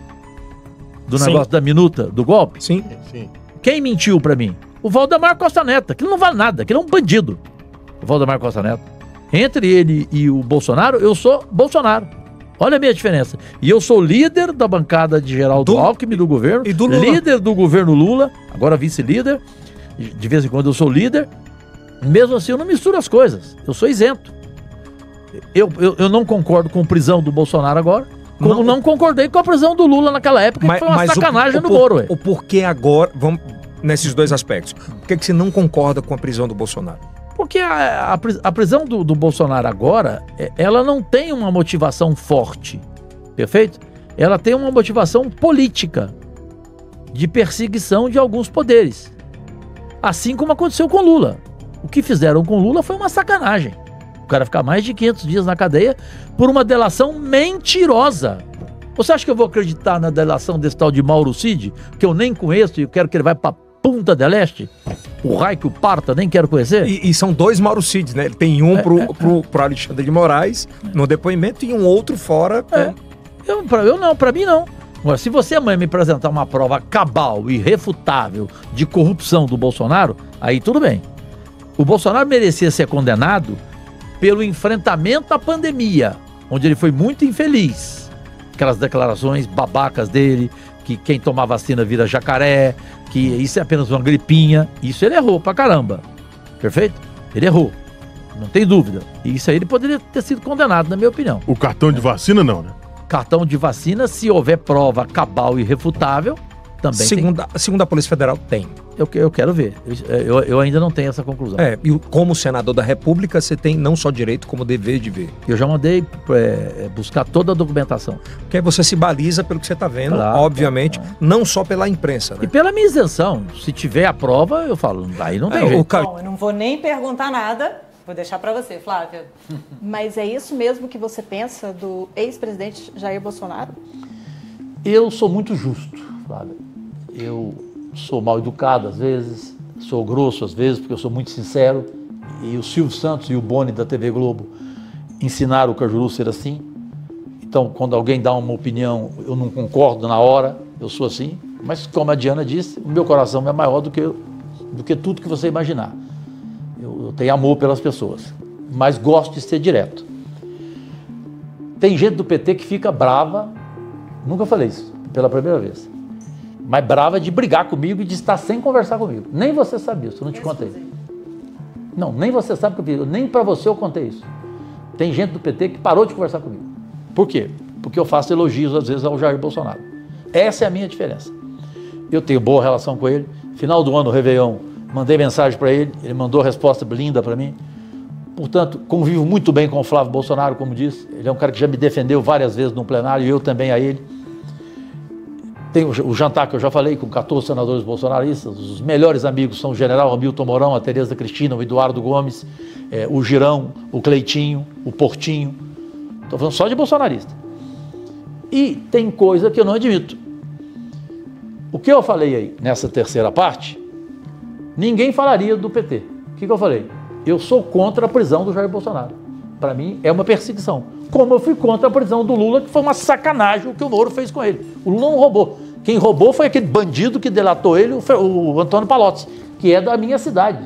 Do negócio da minuta, do golpe? Sim. Quem mentiu pra mim? O Valdemar Costa Neto. Aquilo não vale nada, aquilo é um bandido. O Valdemar Costa Neto. Entre ele e o Bolsonaro, eu sou Bolsonaro. Olha a minha diferença. E eu sou líder da bancada de Geraldo Alckmin do governo, e do Lula. Líder do governo Lula, agora vice-líder. De vez em quando eu sou líder. Mesmo assim, eu não misturo as coisas. Eu sou isento. Eu não concordo com a prisão do Bolsonaro agora, como não concordei com a prisão do Lula naquela época, que foi uma sacanagem no Moro. O porquê agora, vamos nesses dois aspectos. Por que você não concorda com a prisão do Bolsonaro? Porque a prisão do Bolsonaro agora, ela não tem uma motivação forte, perfeito? Ela tem uma motivação política, de perseguição de alguns poderes. Assim como aconteceu com Lula. O que fizeram com Lula foi uma sacanagem. O cara ficar mais de 500 dias na cadeia por uma delação mentirosa. Você acha que eu vou acreditar na delação desse tal de Mauro Cid, que eu nem conheço e eu quero que ele vá pra Punta del Este? O raio que o parta, nem quero conhecer. E são dois Mauro Cids, né? Ele tem um pro Alexandre de Moraes no depoimento e um outro fora. Pra mim não. Agora, se você amanhã me apresentar uma prova cabal e irrefutável de corrupção do Bolsonaro, aí tudo bem. O Bolsonaro merecia ser condenado pelo enfrentamento à pandemia, onde ele foi muito infeliz. Aquelas declarações babacas dele, que quem toma vacina vira jacaré, que isso é apenas uma gripinha. Isso ele errou pra caramba. Perfeito? Ele errou. Não tem dúvida. E isso aí ele poderia ter sido condenado, na minha opinião. O cartão de vacina não, né? Cartão de vacina, se houver prova cabal e irrefutável, também segundo a Polícia Federal, tem. Eu quero ver. Eu ainda não tenho essa conclusão. E como senador da República, você tem não só direito, como dever de ver. Eu já mandei buscar toda a documentação. Porque aí você se baliza pelo que você está vendo, obviamente, não só pela imprensa, né? E pela minha isenção. Se tiver a prova, eu falo, aí não tem jeito. Bom, eu não vou nem perguntar nada. Vou deixar para você, Flávia. Mas é isso mesmo que você pensa do ex-presidente Jair Bolsonaro? Eu sou muito justo, Flávia. Eu sou mal educado às vezes, sou grosso às vezes, porque eu sou muito sincero. E o Silvio Santos e o Boni da TV Globo ensinaram o Cajuru a ser assim. Então, quando alguém dá uma opinião, eu não concordo na hora, eu sou assim. Mas, como a Diana disse, o meu coração é maior do que tudo que você imaginar. Eu tenho amor pelas pessoas, mas gosto de ser direto. Tem gente do PT que fica brava, nunca falei isso, pela primeira vez, mas brava de brigar comigo e de estar sem conversar comigo. Nem você sabe isso, eu não te contei. Não, nem você sabe que nem para você eu contei isso. Tem gente do PT que parou de conversar comigo. Por quê? Porque eu faço elogios às vezes ao Jair Bolsonaro. Essa é a minha diferença. Eu tenho boa relação com ele. Final do ano, Réveillon, mandei mensagem para ele, ele mandou resposta linda para mim. Portanto, convivo muito bem com o Flávio Bolsonaro, como disse. Ele é um cara que já me defendeu várias vezes no plenário e eu também a ele. Tem o jantar que eu já falei com 14 senadores bolsonaristas. Os melhores amigos são o general Hamilton Mourão, a Tereza Cristina, o Eduardo Gomes, o Girão, o Cleitinho, o Portinho. Estou falando só de bolsonarista. E tem coisa que eu não admito. O que eu falei aí nessa terceira parte, ninguém falaria do PT. O que eu falei? Eu sou contra a prisão do Jair Bolsonaro. Para mim, é uma perseguição. Como eu fui contra a prisão do Lula, que foi uma sacanagem o que o Moro fez com ele. O Lula não roubou. Quem roubou foi aquele bandido que delatou ele, o Antônio Palocci, que é da minha cidade,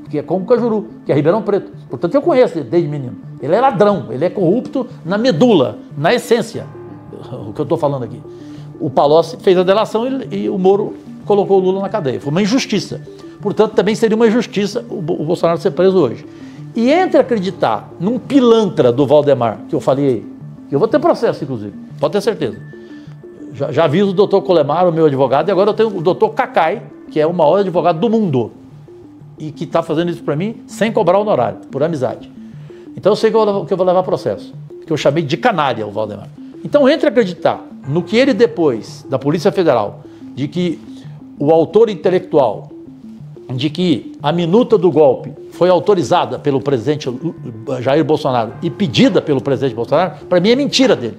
que é como Cajuru, que é Ribeirão Preto. Portanto, eu conheço ele desde menino. Ele é ladrão, ele é corrupto na medula, na essência, o que eu estou falando aqui. O Palocci fez a delação e o Moro colocou o Lula na cadeia. Foi uma injustiça. Portanto, também seria uma injustiça o Bolsonaro ser preso hoje. E entre acreditar num pilantra do Valdemar, que eu falei, eu vou ter processo, inclusive, pode ter certeza. Já aviso o doutor Colemar, o meu advogado, e agora eu tenho o doutor Cacai, que é o maior advogado do mundo, e que está fazendo isso para mim sem cobrar honorário, por amizade. Então eu sei que eu vou levar processo, que eu chamei de canalha o Valdemar. Então, entre acreditar no que ele depois, da Polícia Federal, de que o autor intelectual, de que a minuta do golpe foi autorizada pelo presidente Jair Bolsonaro e pedida pelo presidente Bolsonaro, para mim é mentira dele.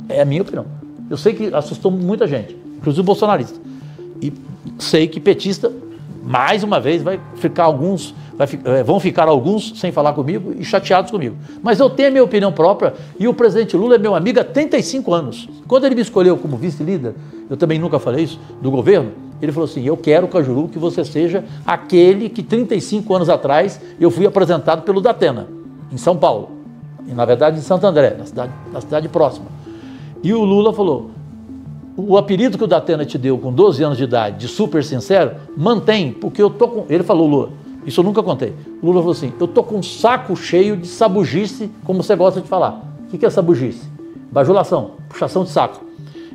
É a minha opinião. Eu sei que assustou muita gente, inclusive bolsonarista. E sei que petista, mais uma vez, vão ficar alguns sem falar comigo e chateados comigo. Mas eu tenho a minha opinião própria e o presidente Lula é meu amigo há 35 anos. Quando ele me escolheu como vice-líder, eu também nunca falei isso, do governo, ele falou assim, eu quero, Cajuru, que você seja aquele que 35 anos atrás eu fui apresentado pelo Datena, em São Paulo. E, na verdade, em Santo André, na cidade próxima. E o Lula falou, o apelido que o Datena te deu com 12 anos de idade, de super sincero, mantém, porque eu tô com... Ele falou, Lula, isso eu nunca contei. O Lula falou assim, eu tô com um saco cheio de sabugice, como você gosta de falar. O que é sabugice? Bajulação, puxação de saco.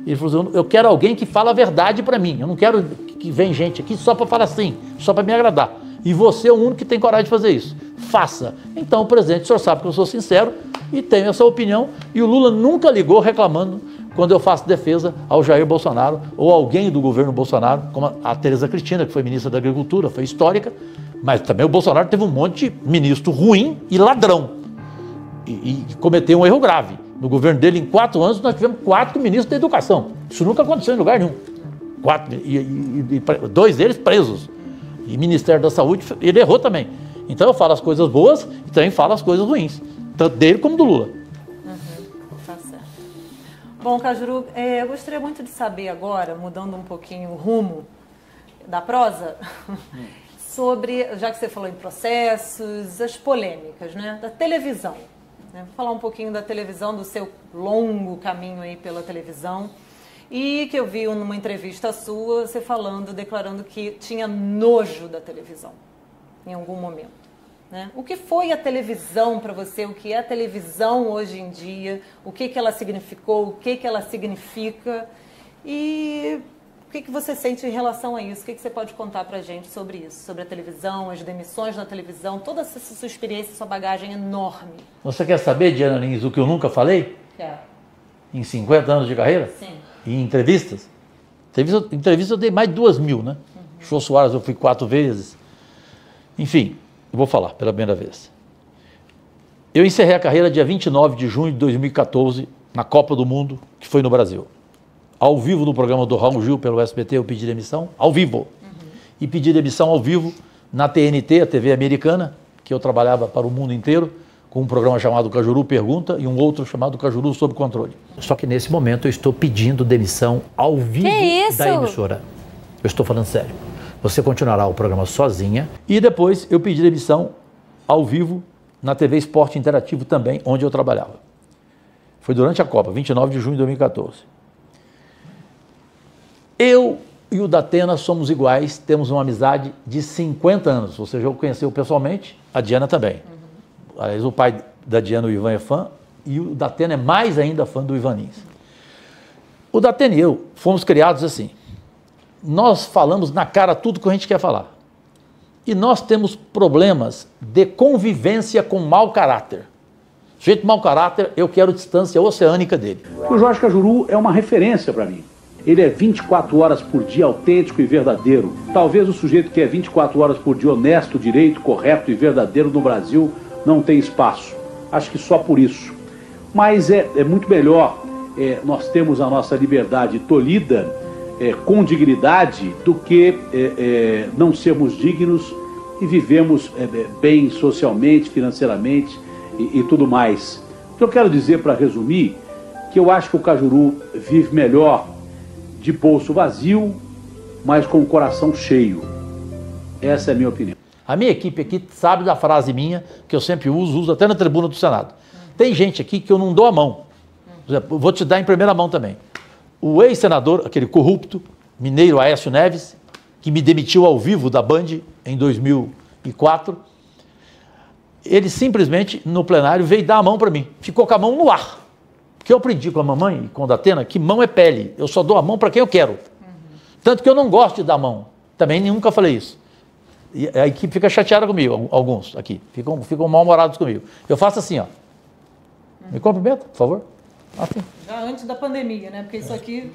Ele falou assim, eu quero alguém que fala a verdade para mim. Eu não quero que venha gente aqui só para falar assim, só para me agradar. E você é o único que tem coragem de fazer isso. Faça. Então, presidente, o senhor sabe que eu sou sincero e tenho essa opinião. E o Lula nunca ligou reclamando quando eu faço defesa ao Jair Bolsonaro ou alguém do governo Bolsonaro, como a Tereza Cristina, que foi ministra da Agricultura, foi histórica. Mas também o Bolsonaro teve um monte de ministro ruim e ladrão. E cometeu um erro grave. No governo dele, em 4 anos, nós tivemos 4 ministros da educação. Isso nunca aconteceu em lugar nenhum. 4, e 2 deles presos. E Ministério da Saúde, ele errou também. Então eu falo as coisas boas e também falo as coisas ruins. Tanto dele como do Lula. Tá certo. Bom, Cajuru, eu gostaria muito de saber agora, mudando um pouquinho o rumo da prosa, sobre, já que você falou em processos, as polêmicas, né, da televisão. Vou falar um pouquinho da televisão, do seu longo caminho aí pela televisão. E que eu vi numa entrevista sua, você declarando que tinha nojo da televisão, em algum momento. Né? O que foi a televisão para você? O que é a televisão hoje em dia? O que ela significou? O que ela significa? E o que você sente em relação a isso? O que você pode contar para a gente sobre isso? Sobre a televisão, as demissões na televisão, toda essa sua experiência, sua bagagem enorme. Você quer saber, Diana Lins, o que eu nunca falei? Quero. Em 50 anos de carreira? Sim. E em entrevistas? Entrevista eu dei mais de 2.000, né? Jô Soares eu fui 4 vezes. Enfim, eu vou falar pela primeira vez. Eu encerrei a carreira dia 29 de junho de 2014, na Copa do Mundo, que foi no Brasil. Ao vivo no programa do Raul Gil pelo SBT, eu pedi demissão, ao vivo. E pedi demissão ao vivo na TNT, a TV americana, que eu trabalhava para o mundo inteiro, com um programa chamado Cajuru Pergunta e um outro chamado Cajuru Sob Controle. Só que nesse momento eu estou pedindo demissão ao vivo da emissora. Eu estou falando sério. Você continuará o programa sozinha. E depois eu pedi demissão ao vivo na TV Esporte Interativo também, onde eu trabalhava. Foi durante a Copa, 29 de junho de 2014. Eu e o Datena somos iguais, temos uma amizade de 50 anos. Você já o conheceu pessoalmente, a Diana também. Aliás, o pai da Diana, o Ivan, é fã, e o Datena é mais ainda fã do Ivan Lins. O Datena e eu fomos criados assim. Nós falamos na cara tudo que a gente quer falar. E nós temos problemas de convivência com mau caráter. Jeito mau caráter, eu quero distância oceânica dele. O Jorge Cajuru é uma referência para mim. Ele é 24 horas por dia autêntico e verdadeiro. Talvez o sujeito que é 24 horas por dia honesto, direito, correto e verdadeiro no Brasil não tem espaço. Acho que só por isso. Mas é muito melhor nós termos a nossa liberdade tolhida com dignidade do que não sermos dignos e vivemos bem socialmente, financeiramente e tudo mais. O que eu quero dizer, para resumir, que eu acho que o Cajuru vive melhor de bolso vazio, mas com o coração cheio. Essa é a minha opinião. A minha equipe aqui sabe da frase minha, que eu sempre uso até na tribuna do Senado. Tem gente aqui que eu não dou a mão. Por exemplo, vou te dar em primeira mão também. O ex-senador, aquele corrupto, mineiro Aécio Neves, que me demitiu ao vivo da Band em 2004, ele simplesmente, no plenário, veio dar a mão para mim. Ficou com a mão no ar. Porque eu aprendi com a mamãe e com a Datena que mão é pele. Eu só dou a mão para quem eu quero. Tanto que eu não gosto de dar a mão. Também nunca falei isso. E a equipe fica chateada comigo, alguns aqui. Ficam mal-humorados comigo. Eu faço assim, ó. Me cumprimenta, por favor. Assim. Já antes da pandemia, né? Porque isso aqui...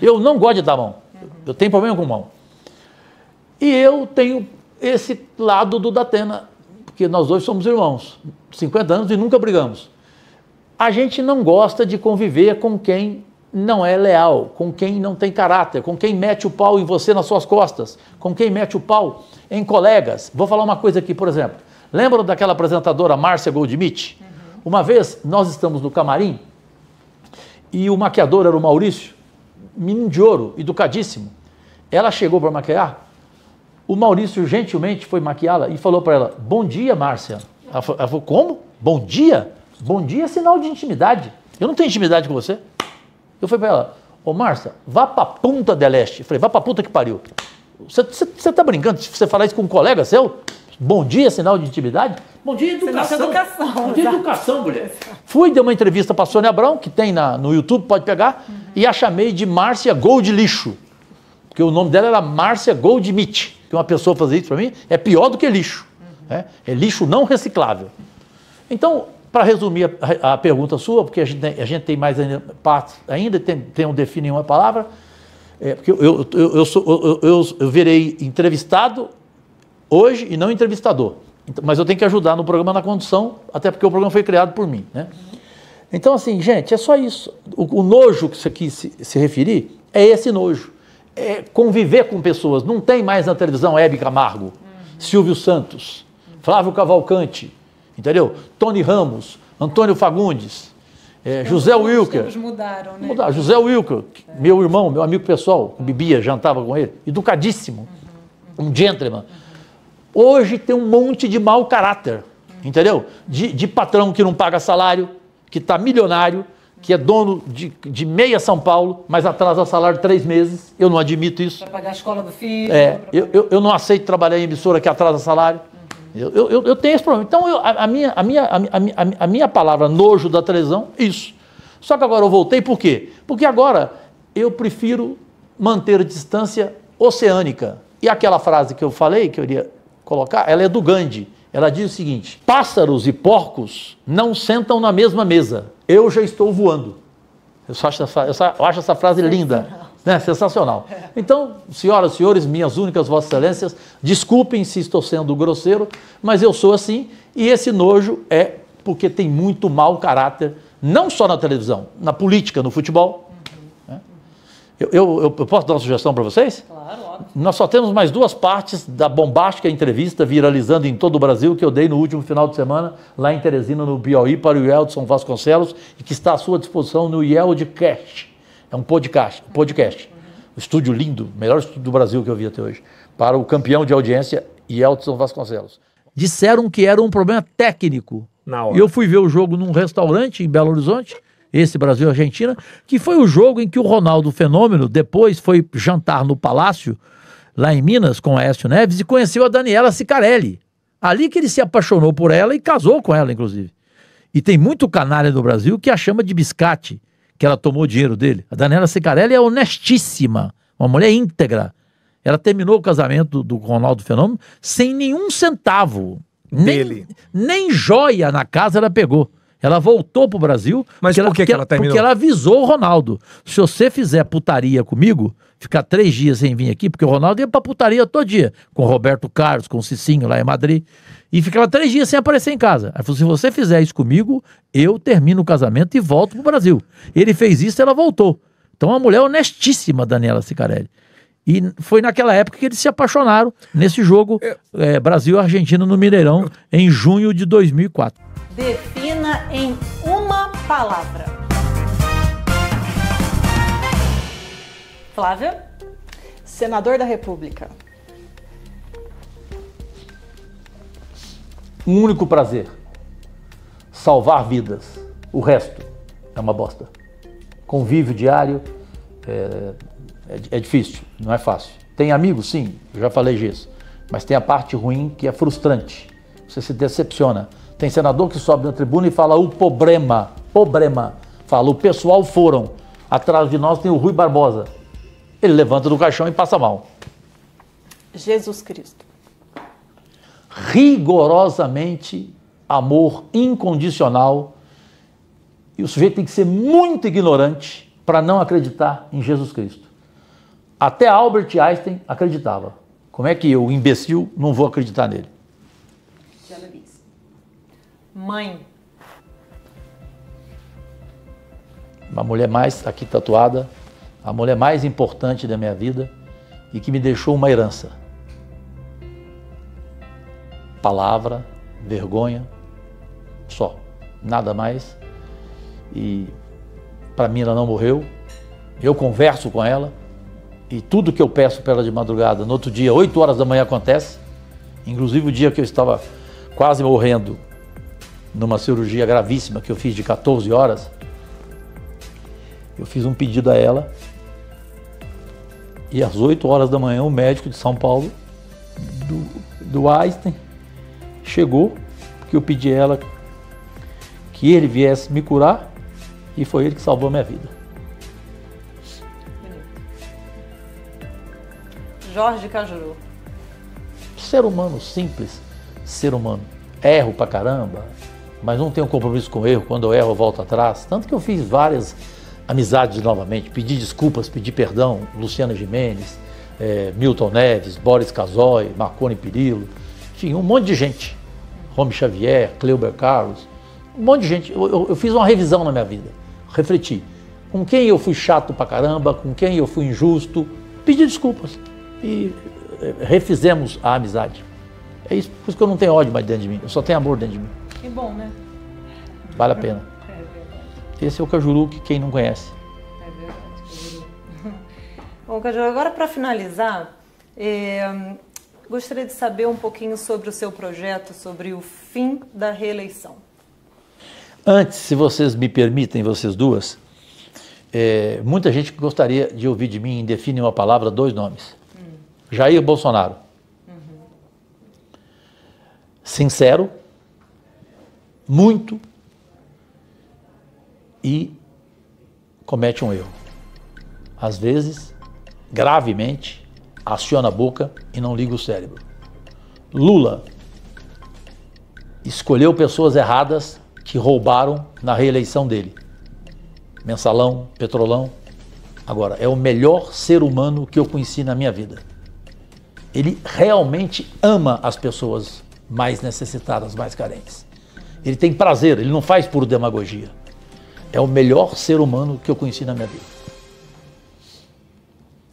Eu não gosto de dar mão. Eu tenho problema com mão. E eu tenho esse lado do Datena, porque nós dois somos irmãos, 50 anos e nunca brigamos. A gente não gosta de conviver com quem não é leal, com quem não tem caráter, com quem mete o pau em você nas suas costas, com quem mete o pau em colegas. Vou falar uma coisa aqui, por exemplo. Lembram daquela apresentadora Márcia Goldschmidt? Uma vez nós estamos no camarim e o maquiador era o Maurício, menino de ouro, educadíssimo. Ela chegou para maquiar, o Maurício gentilmente foi maquiá-la e falou para ela: bom dia, Márcia. Ela falou: como? Bom dia? Bom dia é sinal de intimidade. Eu não tenho intimidade com você. Eu falei para ela: ô Márcia, vá para Punta del Este. Eu falei: vá para puta que pariu. Você tá brincando? Se você falar isso com um colega seu, bom dia é sinal de intimidade? Bom dia é educação. Bom dia é educação, mulher. Fui, dei uma entrevista para a Sônia Abrão, que tem no YouTube, pode pegar, e a chamei de Márcia Gold Lixo. Porque o nome dela era Márcia Goldschmidt. Que uma pessoa fazer isso para mim é pior do que lixo. É lixo não reciclável. Então, para resumir a pergunta sua, porque a gente tem mais partes ainda, tem um define em uma palavra, porque eu virei entrevistado hoje e não entrevistador. Mas eu tenho que ajudar no programa na condução, até porque o programa foi criado por mim. Né? Então, assim, gente, é só isso. O nojo que você quis se referir é esse nojo. É conviver com pessoas. Não tem mais na televisão Hebe Camargo, Silvio Santos, Flávio Cavalcante, entendeu? Tony Ramos, Antônio Fagundes, José Wilker. Os tempos mudaram, né? José Wilker, meu irmão, meu amigo pessoal, bebia, jantava com ele, educadíssimo, um gentleman. Hoje tem um monte de mau caráter, entendeu? De patrão que não paga salário, que está milionário, que é dono de meia São Paulo, mas atrasa salário 3 meses. Eu não admito isso. Para pagar a escola do filho. Eu não aceito trabalhar em emissora que atrasa salário. Eu tenho esse problema. Então, a minha palavra nojo da televisão, isso. Só que agora eu voltei, por quê? Porque agora eu prefiro manter a distância oceânica. E aquela frase que eu falei, que eu iria colocar, ela é do Gandhi. Ela diz o seguinte: pássaros e porcos não sentam na mesma mesa. Eu já estou voando. Eu acho essa frase linda, né? Sensacional. Então, senhoras e senhores, minhas únicas vossas excelências, desculpem se estou sendo grosseiro, mas eu sou assim, e esse nojo é porque tem muito mau caráter, não só na televisão, na política, no futebol. Eu posso dar uma sugestão para vocês? Claro, óbvio. Nós só temos mais 2 partes da bombástica entrevista viralizando em todo o Brasil que eu dei no último final de semana, lá em Teresina, no Piauí, para o Yeldson Vasconcelos, e que está à sua disposição no Yeldcast. É um podcast. Um estúdio lindo, melhor estúdio do Brasil que eu vi até hoje, para o campeão de audiência, Yeldson Vasconcelos. Disseram que era um problema técnico. E eu fui ver o jogo num restaurante em Belo Horizonte, esse Brasil e Argentina, que foi o jogo em que o Ronaldo Fenômeno depois foi jantar no Palácio, lá em Minas, com Aécio Neves, e conheceu a Daniela Sicarelli. Ali que ele se apaixonou por ela e casou com ela, inclusive. E tem muito canalha no Brasil que a chama de biscate, que ela tomou dinheiro dele. A Daniela Sicarelli é honestíssima, uma mulher íntegra. Ela terminou o casamento do Ronaldo Fenômeno sem nenhum centavo. Nem joia na casa ela pegou. Ela voltou pro Brasil. Mas por que ela terminou? Porque ela avisou o Ronaldo: se você fizer putaria comigo, ficar 3 dias sem vir aqui, porque o Ronaldo ia pra putaria todo dia, com o Roberto Carlos, com o Cicinho lá em Madrid, e ficava 3 dias sem aparecer em casa. Aí falou: se você fizer isso comigo, eu termino o casamento e volto pro Brasil. Ele fez isso e ela voltou. Então uma mulher honestíssima, Daniela Sicarelli. E foi naquela época que eles se apaixonaram, nesse jogo Brasil e Argentina no Mineirão, em junho de 2004. Defina em uma palavra. Flávia? Senador da República. Um único prazer: salvar vidas. O resto é uma bosta. Convívio diário é difícil, não é fácil. Tem amigos? Sim, eu já falei disso. Mas tem a parte ruim que é frustrante. Você se decepciona. Tem senador que sobe na tribuna e fala o problema. Fala, o pessoal foram. Atrás de nós tem o Rui Barbosa. Ele levanta do caixão e passa mal. Jesus Cristo. Rigorosamente amor incondicional. E o sujeito tem que ser muito ignorante para não acreditar em Jesus Cristo. Até Albert Einstein acreditava. Como é que eu, imbecil, não vou acreditar nele? Mãe. A mulher mais, aqui tatuada, a mulher mais importante da minha vida e que me deixou uma herança. Palavra, vergonha, só, nada mais. E para mim ela não morreu, eu converso com ela e tudo que eu peço para ela de madrugada, no outro dia, 8 horas da manhã acontece, inclusive o dia que eu estava quase morrendo numa cirurgia gravíssima que eu fiz de 14 horas, eu fiz um pedido a ela e às 8 horas da manhã o médico de São Paulo, do Einstein, chegou, porque eu pedi a ela que ele viesse me curar e foi ele que salvou a minha vida. Jorge Cajuru. Ser humano simples, ser humano. Erro pra caramba, mas não tenho compromisso com o erro. Quando eu erro, eu volto atrás. Tanto que eu fiz várias amizades novamente, pedi desculpas, pedi perdão. Luciana Gimenez, Milton Neves, Boris Casoy, Marconi Perillo, enfim, um monte de gente. Romy Xavier, Cleuber Carlos, um monte de gente. Eu fiz uma revisão na minha vida, refleti. Com quem eu fui chato pra caramba, com quem eu fui injusto, pedi desculpas e refizemos a amizade. É isso, por isso que eu não tenho ódio mais dentro de mim, eu só tenho amor dentro de mim. Que bom, né? Vale a pena. É verdade. Esse é o Cajuru que quem não conhece. É verdade, Cajuru. Bom, Cajuru, agora para finalizar, gostaria de saber um pouquinho sobre o seu projeto, sobre o fim da reeleição. Antes, se vocês me permitem, vocês duas, muita gente gostaria de ouvir de mim, define uma palavra, 2 nomes. Jair Bolsonaro. Sincero, muito, e comete um erro. Às vezes, gravemente, aciona a boca e não liga o cérebro. Lula escolheu pessoas erradas que roubaram na reeleição dele. Mensalão, Petrolão. Agora, é o melhor ser humano que eu conheci na minha vida. Ele realmente ama as pessoas mais necessitadas, mais carentes. Ele tem prazer, ele não faz por demagogia. É o melhor ser humano que eu conheci na minha vida.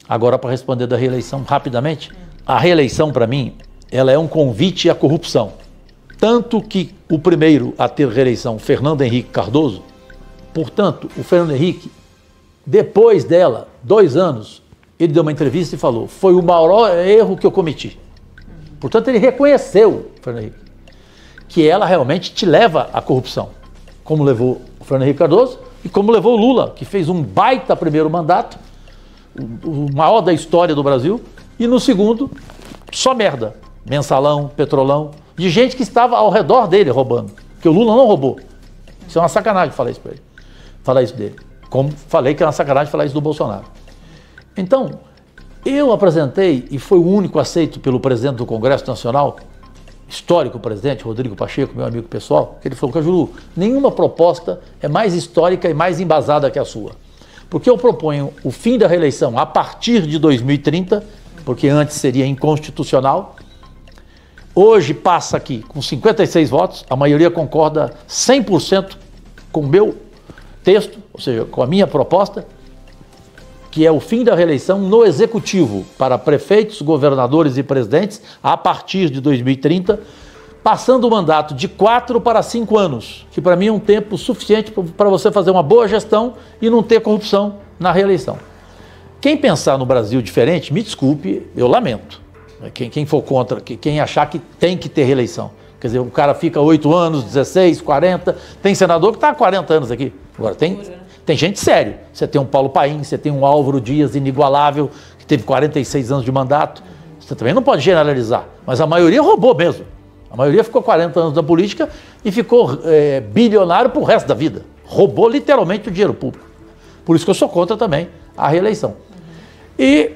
Agora, para responder da reeleição rapidamente, a reeleição para mim, ela é um convite à corrupção. Tanto que o primeiro a ter reeleição, Fernando Henrique Cardoso, portanto, o Fernando Henrique, depois dela, 2 anos, ele deu uma entrevista e falou, foi o maior erro que eu cometi. Portanto, ele reconheceu, Fernando Henrique, que ela realmente te leva à corrupção, como levou o Fernando Henrique Cardoso e como levou o Lula, que fez um baita primeiro mandato, o maior da história do Brasil, e no segundo, só merda. Mensalão, Petrolão, de gente que estava ao redor dele roubando, porque o Lula não roubou. Isso é uma sacanagem falar isso para ele, falar isso dele. Como falei que é uma sacanagem falar isso do Bolsonaro. Então, eu apresentei, e foi o único aceito pelo presidente do Congresso Nacional, histórico presidente, Rodrigo Pacheco, meu amigo pessoal, que ele falou, Cajuru, nenhuma proposta é mais histórica e mais embasada que a sua. Porque eu proponho o fim da reeleição a partir de 2030, porque antes seria inconstitucional. Hoje passa aqui com 56 votos, a maioria concorda 100% com o meu texto, ou seja, com a minha proposta, que é o fim da reeleição no executivo para prefeitos, governadores e presidentes a partir de 2030, passando o mandato de 4 para 5 anos, que para mim é um tempo suficiente para você fazer uma boa gestão e não ter corrupção na reeleição. Quem pensar no Brasil diferente, me desculpe, eu lamento. Quem for contra, quem achar que tem que ter reeleição. Quer dizer, o cara fica 8 anos, 16, 40, tem senador que está há 40 anos aqui. Agora, tem gente séria. Você tem um Paulo Paim, você tem um Álvaro Dias inigualável, que teve 46 anos de mandato. Você também não pode generalizar, mas a maioria roubou mesmo. A maioria ficou 40 anos na política e ficou bilionário pro resto da vida. Roubou literalmente o dinheiro público. Por isso que eu sou contra também a reeleição. E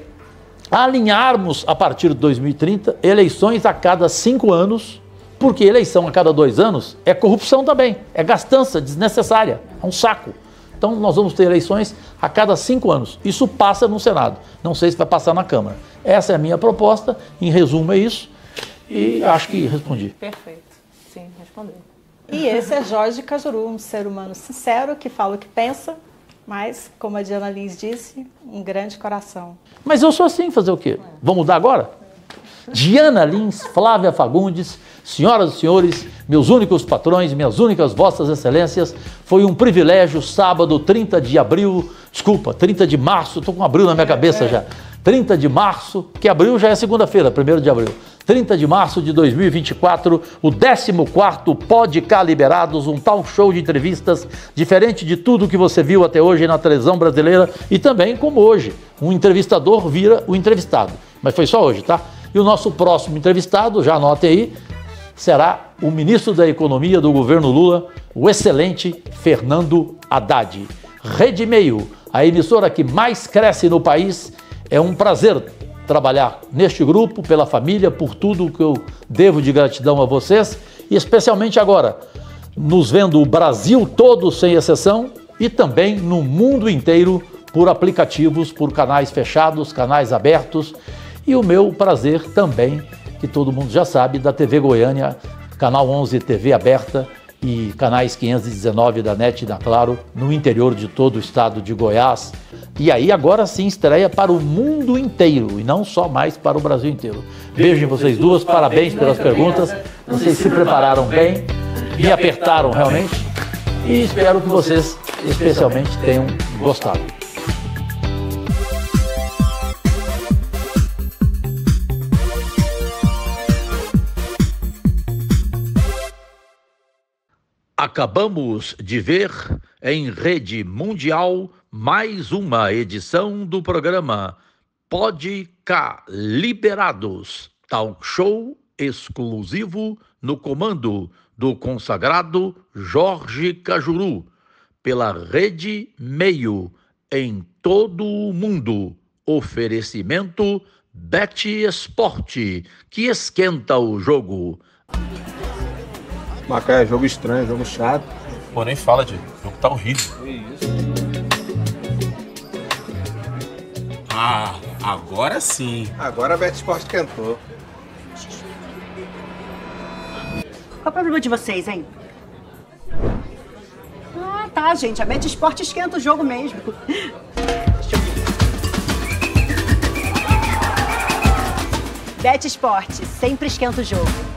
alinharmos, a partir de 2030, eleições a cada 5 anos, porque eleição a cada 2 anos é corrupção também, é gastança desnecessária, é um saco. Então nós vamos ter eleições a cada 5 anos. Isso passa no Senado, não sei se vai passar na Câmara. Essa é a minha proposta, em resumo é isso, e acho que respondi. Perfeito, sim, respondeu. E esse é Jorge Cajuru, um ser humano sincero, que fala o que pensa, mas, como a Diana Lins disse, um grande coração. Mas eu sou assim, fazer o quê? Vamos mudar agora? Diana Lins, Flávia Fagundes, senhoras e senhores, meus únicos patrões, minhas únicas vossas excelências, foi um privilégio, sábado, 30 de março, estou com abril na minha cabeça já, 30 de março, que abril já é segunda-feira, 1º de abril, 30 de março de 2024, o 14º Pode Cá Liberados, um talk show de entrevistas, diferente de tudo que você viu até hoje na televisão brasileira, e também como hoje, um entrevistador vira o entrevistado, mas foi só hoje, tá? E o nosso próximo entrevistado, já anote aí, será o ministro da Economia do governo Lula, o excelente Fernando Haddad. Rede Meio, a emissora que mais cresce no país, é um prazer trabalhar neste grupo, pela família, por tudo que eu devo de gratidão a vocês, e especialmente agora, nos vendo o Brasil todo, sem exceção, e também no mundo inteiro, por aplicativos, por canais fechados, canais abertos, e o meu prazer também, que todo mundo já sabe, da TV Goiânia, Canal 11 TV aberta e canais 519 da NET e da Claro, no interior de todo o estado de Goiás. E aí agora sim estreia para o mundo inteiro e não só mais para o Brasil inteiro. Beijo em vocês duas, parabéns pelas perguntas, vocês se prepararam bem, me apertaram realmente e espero que vocês especialmente tenham gostado. Acabamos de ver em rede mundial mais uma edição do programa Pode Cá Liberados, talk show exclusivo no comando do consagrado Jorge Cajuru, pela Rede Meio em todo o mundo. Oferecimento Bet Esporte, que esquenta o jogo. Macaé, jogo estranho, jogo chato. Pô, nem fala, Diego. O jogo tá horrível. Ah, agora sim. Agora a Bet Esporte cantou. Qual é o problema de vocês, hein? Ah, tá, gente. A Bet Esporte esquenta o jogo mesmo. Bet Esporte sempre esquenta o jogo.